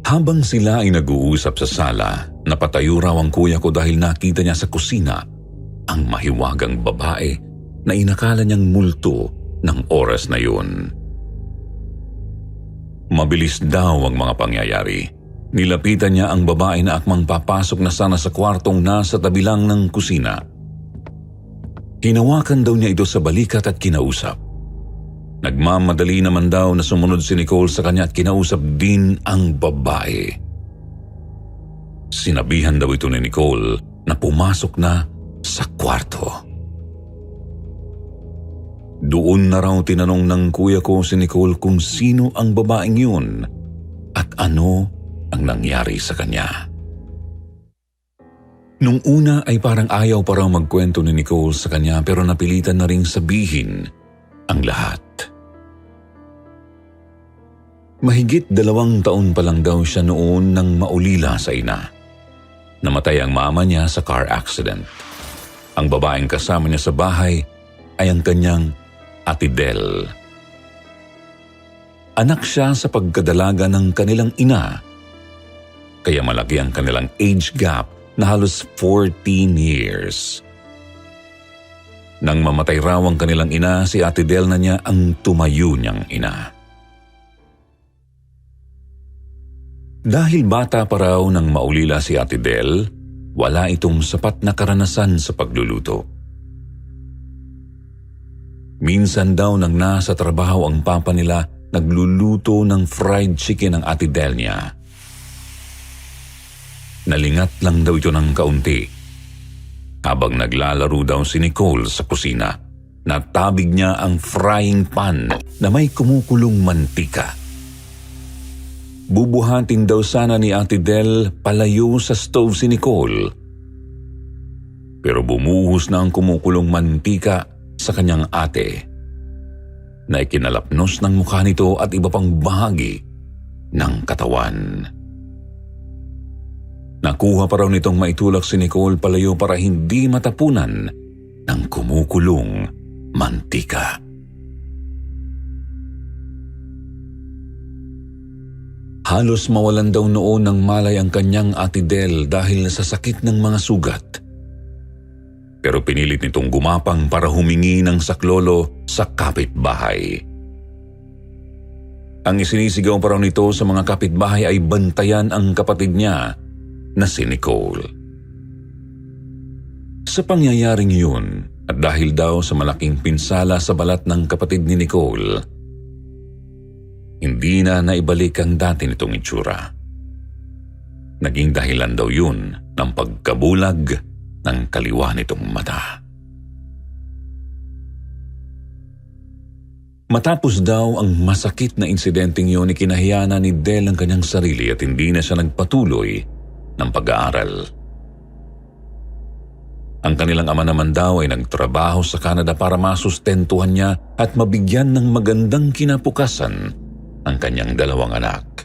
Habang sila ay nag-uusap sa sala, napatayo raw ang kuya ko dahil nakita niya sa kusina ang mahiwagang babae na inakala niyang multo ng oras na yun. Mabilis daw ang mga pangyayari. Nilapitan niya ang babae na akmang papasok na sana sa kwartong nasa tabi lang ng kusina. Hinawakan daw niya ito sa balikat at kinausap. Nagmamadali naman daw na sumunod si Nicole sa kanya at kinausap din ang babae. Sinabihan daw ito ni Nicole na pumasok na sa kwarto. Doon na raw tinanong ng kuya ko si Nicole kung sino ang babaeng yun at ano ang nangyari sa kanya. Nung una ay parang ayaw pa raw magkwento ni Nicole sa kanya pero napilitan na ring sabihin ang lahat. Mahigit 2 taon pa lang daw siya noon nang maulila sa ina. Namatay ang mama niya sa car accident. Ang babaeng kasama niya sa bahay ay ang kanyang Ate Del. Anak siya sa pagkadalaga ng kanilang ina, kaya malaki ang kanilang age gap na halos 14 years. Nang mamatay raw ang kanilang ina, si Ate Del na niya ang tumayo niyang ina. Dahil bata pa raw nang maulila si Ate Del, wala itong sapat na karanasan sa pagluluto. Minsan daw nang nasa trabaho ang papa nila, nagluluto ng fried chicken ang Ate Del niya. Nalingat lang daw ito ng kaunti. Habang naglalaro daw si Nicole sa kusina, natabig niya ang frying pan na may kumukulong mantika. Bubuhatin daw sana ni Ate Del palayo sa stove si Nicole. Pero bumuhos na ang kumukulong mantika sa kanyang ate na ikinalapnos ng mukha nito at iba pang bahagi ng katawan. Nakuha pa raw nitong maitulak si Nicole palayo para hindi matapunan ng kumukulong mantika. Halos mawalan daw noon ng malay ang kanyang Ate Del dahil sa sakit ng mga sugat. Pero pinilit nitong gumapang para humingi ng saklolo sa kapitbahay. Ang isinisigaw pa raw nito sa mga kapitbahay ay bantayan ang kapatid niya na si Nicole. Sa pangyayaring yun, at dahil daw sa malaking pinsala sa balat ng kapatid ni Nicole, hindi na naibalik ang dati nitong itsura. Naging dahilan daw yun ng pagkabulag ng kaliwa nitong mata. Matapos daw ang masakit na insidenteng yun, ikinahiya na ni Del ang kanyang sarili at hindi na siya nagpatuloy ng pag-aaral. Ang kanilang ama naman daw ay nagtrabaho sa Canada para masustentuhan niya at mabigyan ng magandang kinabukasan ang kanyang 2 anak.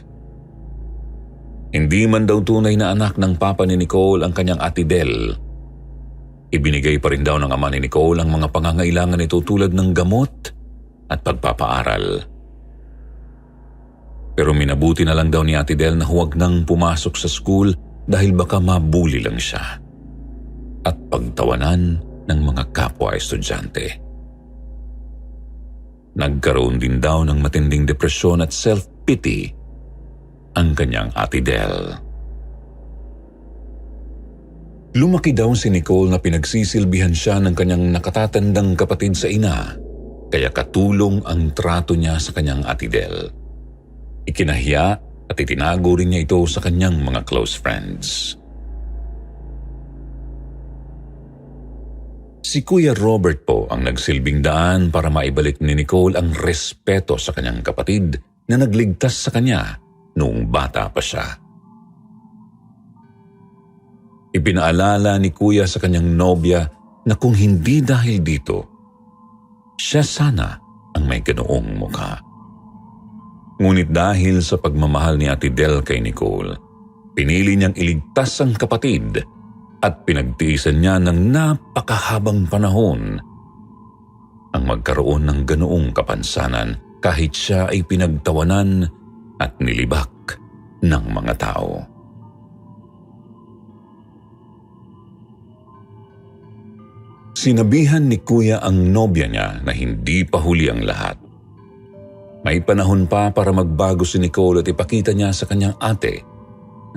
Hindi man daw tunay na anak ng papa ni Nicole ang kanyang Ate Del. Ibinigay pa rin daw ng ama ni Nicole ang mga pangangailangan nito tulad ng gamot at pagpapaaral. Pero minabuti na lang daw ni Ate Del na huwag nang pumasok sa school dahil baka mabuli lang siya at pagtawanan ng mga kapwa-estudyante. Nagkaroon din daw ng matinding depresyon at self-pity ang kanyang ate Del. Lumaki daw si Nicole na pinagsisilbihan siya ng kanyang nakatatandang kapatid sa ina, kaya katulong ang trato niya sa kanyang ate Del. Ikinahiya at itinago rin niya ito sa kanyang mga close friends. Si Kuya Robert po ang nagsilbing daan para maibalik ni Nicole ang respeto sa kanyang kapatid na nagligtas sa kanya noong bata pa siya. Ipinaalala ni Kuya sa kanyang nobya na kung hindi dahil dito, siya sana ang may ganoong mukha. Ngunit dahil sa pagmamahal ni Ate Del kay Nicole, pinili niyang iligtas ang kapatid at pinagtiisan niya ng napakahabang panahon ang magkaroon ng ganoong kapansanan kahit siya ay pinagtawanan at nilibak ng mga tao. Sinabihan ni Kuya ang nobya niya na hindi pa huli ang lahat. May panahon pa para magbago si Nicole at ipakita niya sa kanyang ate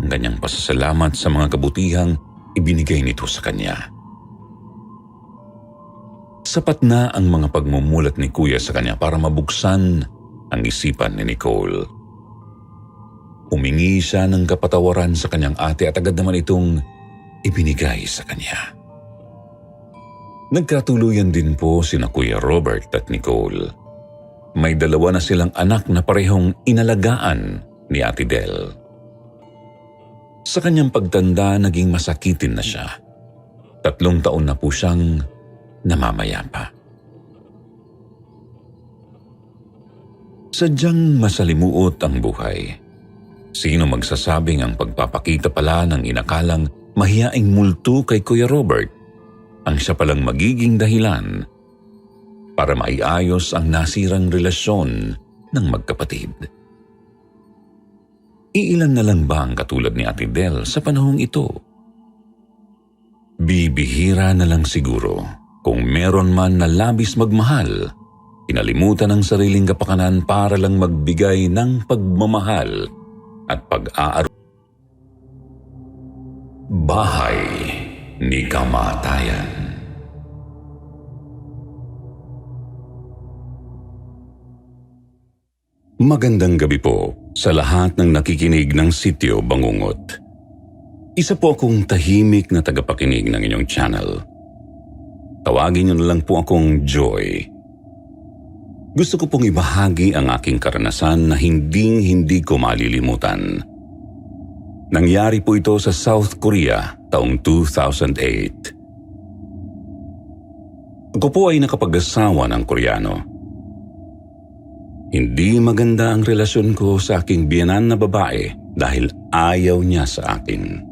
ang kanyang pasasalamat sa mga kabutihang ibinigay nito sa kanya. Sapat na ang mga pagmumulat ni Kuya sa kanya para mabuksan ang isipan ni Nicole. Humingi siya ng kapatawaran sa kanyang ate at agad naman itong ibinigay sa kanya. Nagkatuluyan din po sina Kuya Robert at Nicole. May dalawa na silang anak na parehong inalagaan ni Ate Del. Sa kanyang pagtanda, naging masakitin na siya. 3 taon na po siyang namamayapa. Sadyang masalimuot ang buhay. Sino magsasabing ang pagpapakita pala ng inakalang mahiyaing multo kay Kuya Robert ang siya palang magiging dahilan para maiayos ang nasirang relasyon ng magkapatid. Iilan na lang ba ang katulad ni Ate Del sa panahong ito? Bibihira na lang siguro kung meron man na labis magmahal, pinalimutan ang sariling kapakanan para lang magbigay ng pagmamahal at pag-aaro. Bahay ni Kamatayan. Magandang gabi po sa lahat ng nakikinig ng Sityo Bangungot. Isa po akong tahimik na tagapakinig ng inyong channel. Tawagin niyo na lang po akong Joy. Gusto ko pong ibahagi ang aking karanasan na hindi ko malilimutan. Nangyari po ito sa South Korea taong 2008. Ako po ay nakapag-asawa ng Koreano. Hindi maganda ang relasyon ko sa aking biyenan na babae dahil ayaw niya sa akin.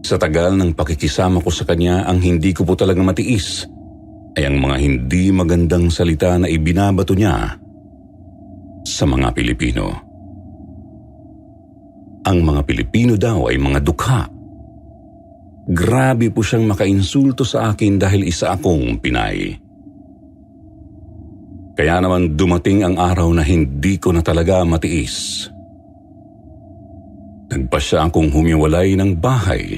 Sa tagal ng pakikisama ko sa kanya, ang hindi ko po talaga matiis ay ang mga hindi magandang salita na ibinabato niya sa mga Pilipino. Ang mga Pilipino daw ay mga dukha. Grabe po siyang makainsulto sa akin dahil isa akong Pinay. Kaya naman dumating ang araw na hindi ko na talaga matiis. Nagpasya akong humiwalay ng bahay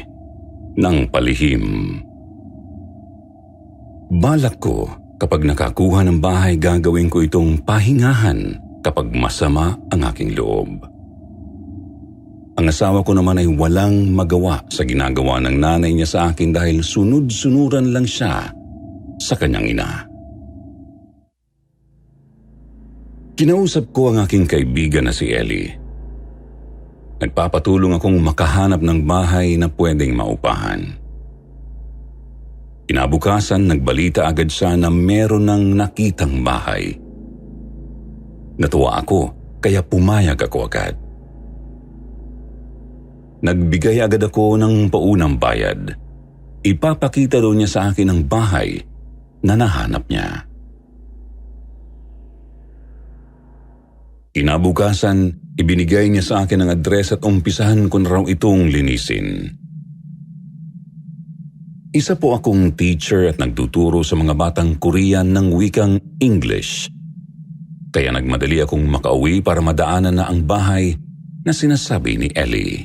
ng palihim. Balak ko kapag nakakuha ng bahay gagawin ko itong pahingahan kapag masama ang aking loob. Ang asawa ko naman ay walang magawa sa ginagawa ng nanay niya sa akin dahil sunod-sunuran lang siya sa kanyang ina. Kinausap ko ang aking kaibigan na si Ellie. Nagpapatulong akong makahanap ng bahay na pwedeng maupahan. Kinabukasan, nagbalita agad siya na meron ng nakitang bahay. Natuwa ako, kaya pumayag ako agad. Nagbigay agad ako ng paunang bayad. Ipapakita daw niya sa akin ang bahay na nahanap niya. Kinabukasan, ibinigay niya sa akin ang address at umpisahan ko na raw itong linisin. Isa po akong teacher at nagtuturo sa mga batang Korean ng wikang English. Kaya nagmadali akong makauwi para madaanan na ang bahay na sinasabi ni Ellie.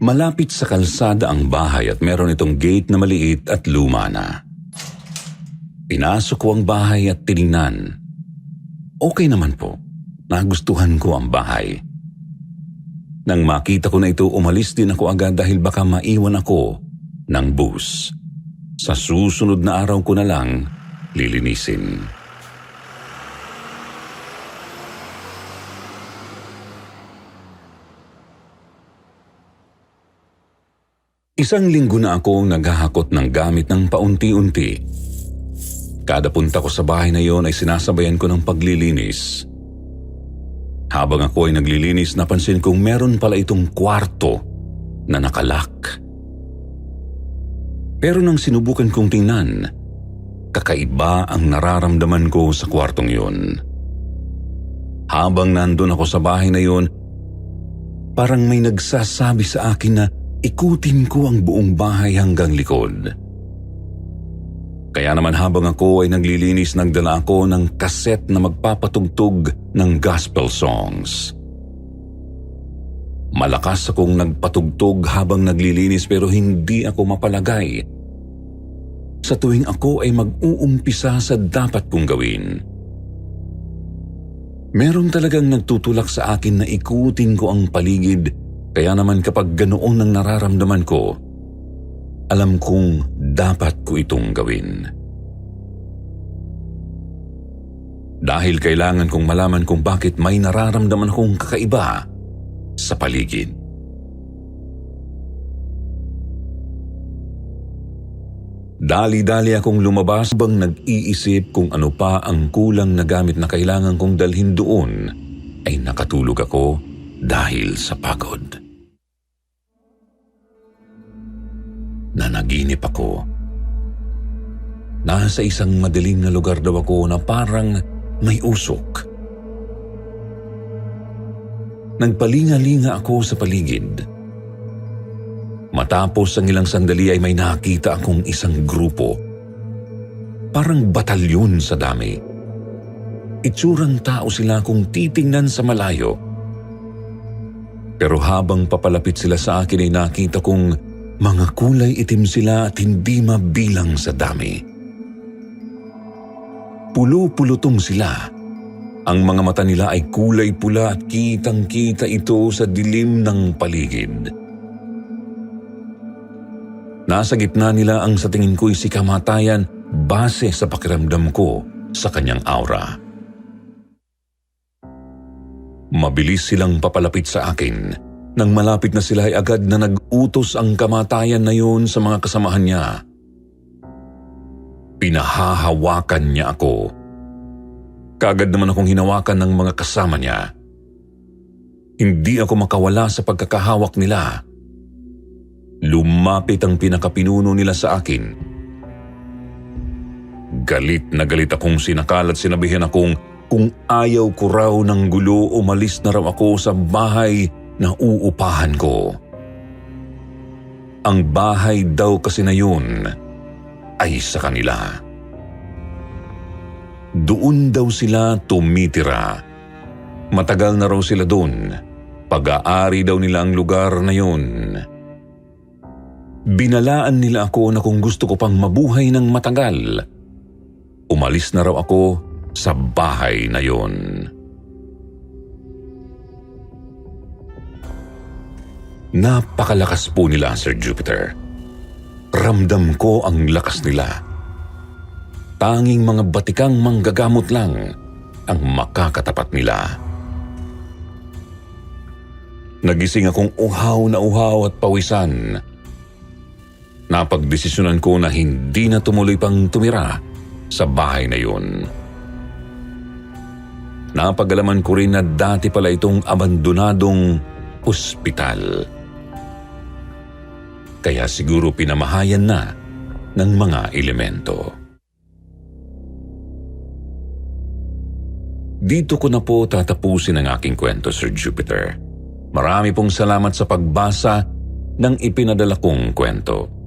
Malapit sa kalsada ang bahay at meron itong gate na maliit at luma na. Pinasok ko ang bahay at tiningnan. Okay naman po. Nagustuhan ko ang bahay. Nang makita ko na ito, umalis din ako agad dahil baka maiwan ako ng bus. Sa susunod na araw ko na lang lilinisin. Isang linggo na akong naghahakot ng gamit ng paunti-unti. Kada punta ko sa bahay na yon ay sinasabayan ko ng paglilinis. Habang ako ay naglilinis, napansin kong meron pala itong kwarto na nakalak. Pero nang sinubukan kong tingnan, kakaiba ang nararamdaman ko sa kwartong yun. Habang nandun ako sa bahay na yun, parang may nagsasabi sa akin na ikutin ko ang buong bahay hanggang likod. Kaya naman habang ako ay naglilinis, nagdala ako ng kaset na magpapatugtog ng gospel songs. Malakas akong nagpatugtog habang naglilinis pero hindi ako mapalagay sa tuwing ako ay mag-uumpisa sa dapat kong gawin. Meron talagang nagtutulak sa akin na ikutin ko ang paligid, kaya naman kapag ganoon ang nararamdaman ko, alam kong dapat ko itong gawin. Dahil kailangan kong malaman kung bakit may nararamdaman akong kakaiba sa paligid. Dali-dali akong lumabas bang nag-iisip kung ano pa ang kulang na gamit na kailangan kong dalhin doon, ay nakatulog ako dahil sa pagod. Nanaginip ako. Nasa isang madilim na lugar daw ako na parang may usok. Nagpalinga-linga ako sa paligid. Matapos ang ilang sandali ay may nakita akong isang grupo. Parang batalyon sa dami. Itsurang tao sila kung titingnan sa malayo. Pero habang papalapit sila sa akin ay nakita kong mga kulay itim sila at hindi mabilang sa dami. Pulo-pulutong sila. Ang mga mata nila ay kulay pula at kitang-kita ito sa dilim ng paligid. Nasa gitna nila ang sa tingin ko'y si kamatayan base sa pakiramdam ko sa kanyang aura. Mabilis silang papalapit sa akin. Nang malapit na sila ay agad na nag-utos ang kamatayan na yun sa mga kasamahan niya. Pinahahawakan niya ako. Kaagad naman akong hinawakan ng mga kasama niya. Hindi ako makawala sa pagkakahawak nila. Lumapit ang pinakapinuno nila sa akin. Galit na galit akong sinakal at sinabihan akong kung ayaw ko raw ng gulo, umalis na raw ako sa bahay na uupahan ko. Ang bahay daw kasi na yun ay sa kanila. Doon daw sila tumitira. Matagal na raw sila doon. Pag-aari daw nila ang lugar na yun. Binalaan nila ako na kung gusto ko pang mabuhay ng matagal, umalis na raw ako sa bahay na yon. Napakalakas po nila, Sir Jupiter. Ramdam ko ang lakas nila. Tanging mga batikang manggagamot lang ang makakatapat nila. Nagising akong uhaw na uhaw at pawisan. Napagdesisyonan ko na hindi na tumuloy pang tumira sa bahay na yun. Napagalaman ko rin na dati pala itong abandonadong ospital. Kaya siguro pinamahayan na ng mga elemento. Dito ko na po tatapusin ang aking kwento, Sir Jupiter. Marami pong salamat sa pagbasa ng ipinadala kong kwento.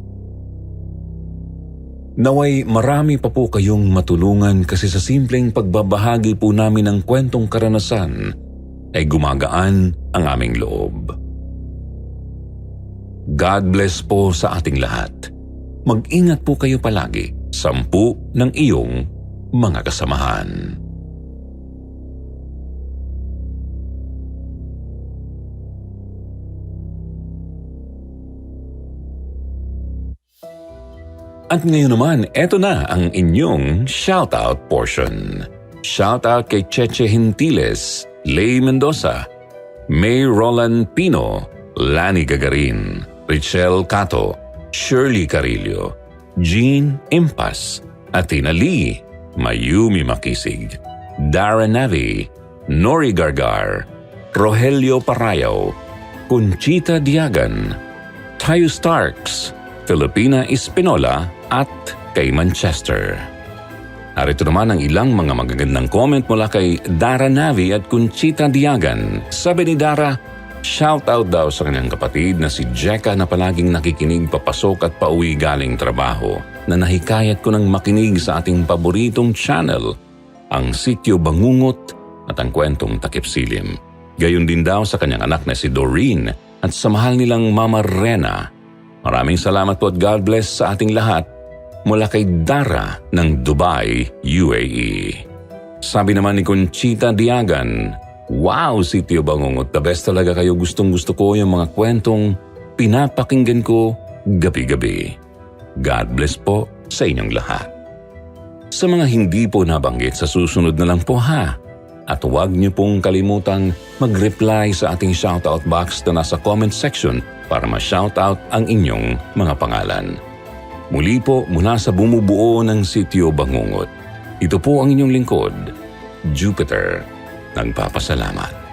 Naway marami pa po kayong matulungan kasi sa simpleng pagbabahagi po namin ng kwentong karanasan ay gumagaan ang aming loob. God bless po sa ating lahat. Mag-ingat po kayo palagi. 10 ng iyong mga kasamahan. At ngayon naman, eto na ang inyong shoutout portion. Shoutout kay Cheche Hintiles, Lay Mendoza, May Roland Pino, Lani Gagarin, Richelle Cato, Shirley Carillo, Jean Impas, Athena Lee, Mayumi Makisig, Dara Navi, Nori Gargar, Rogelio Parayaw, Conchita Diagan, Tayo Starks, Filipina Espinola at kay Manchester. Narito naman ang ilang mga magagandang comment mula kay Dara Navi at Conchita Diagan. Sabi ni Dara, shoutout daw sa kanyang kapatid na si Jeka na palaging nakikinig papasok at pauwi galing trabaho, na nahikayat ko ng makinig sa ating paboritong channel, ang Sityo Bangungot at ang kwentong Takip Silim. Gayon din daw sa kanyang anak na si Doreen at sa mahal nilang Mama Rena. Maraming salamat po at God bless sa ating lahat mula kay Dara ng Dubai, UAE. Sabi naman ni Conchita Diagan, wow, Sityo Bangungot, the best talaga kayo. Gustong-gusto ko yung mga kwentong pinapakinggan ko gabi-gabi. God bless po sa inyong lahat. Sa mga hindi po nabanggit, sa susunod na lang po ha. At huwag niyo pong kalimutang mag-reply sa ating shoutout box na nasa comment section para ma-shoutout ang inyong mga pangalan. Muli po mula sa bumubuo ng Sityo Bangungot, ito po ang inyong lingkod, Jupiter. Nagpapasalamat.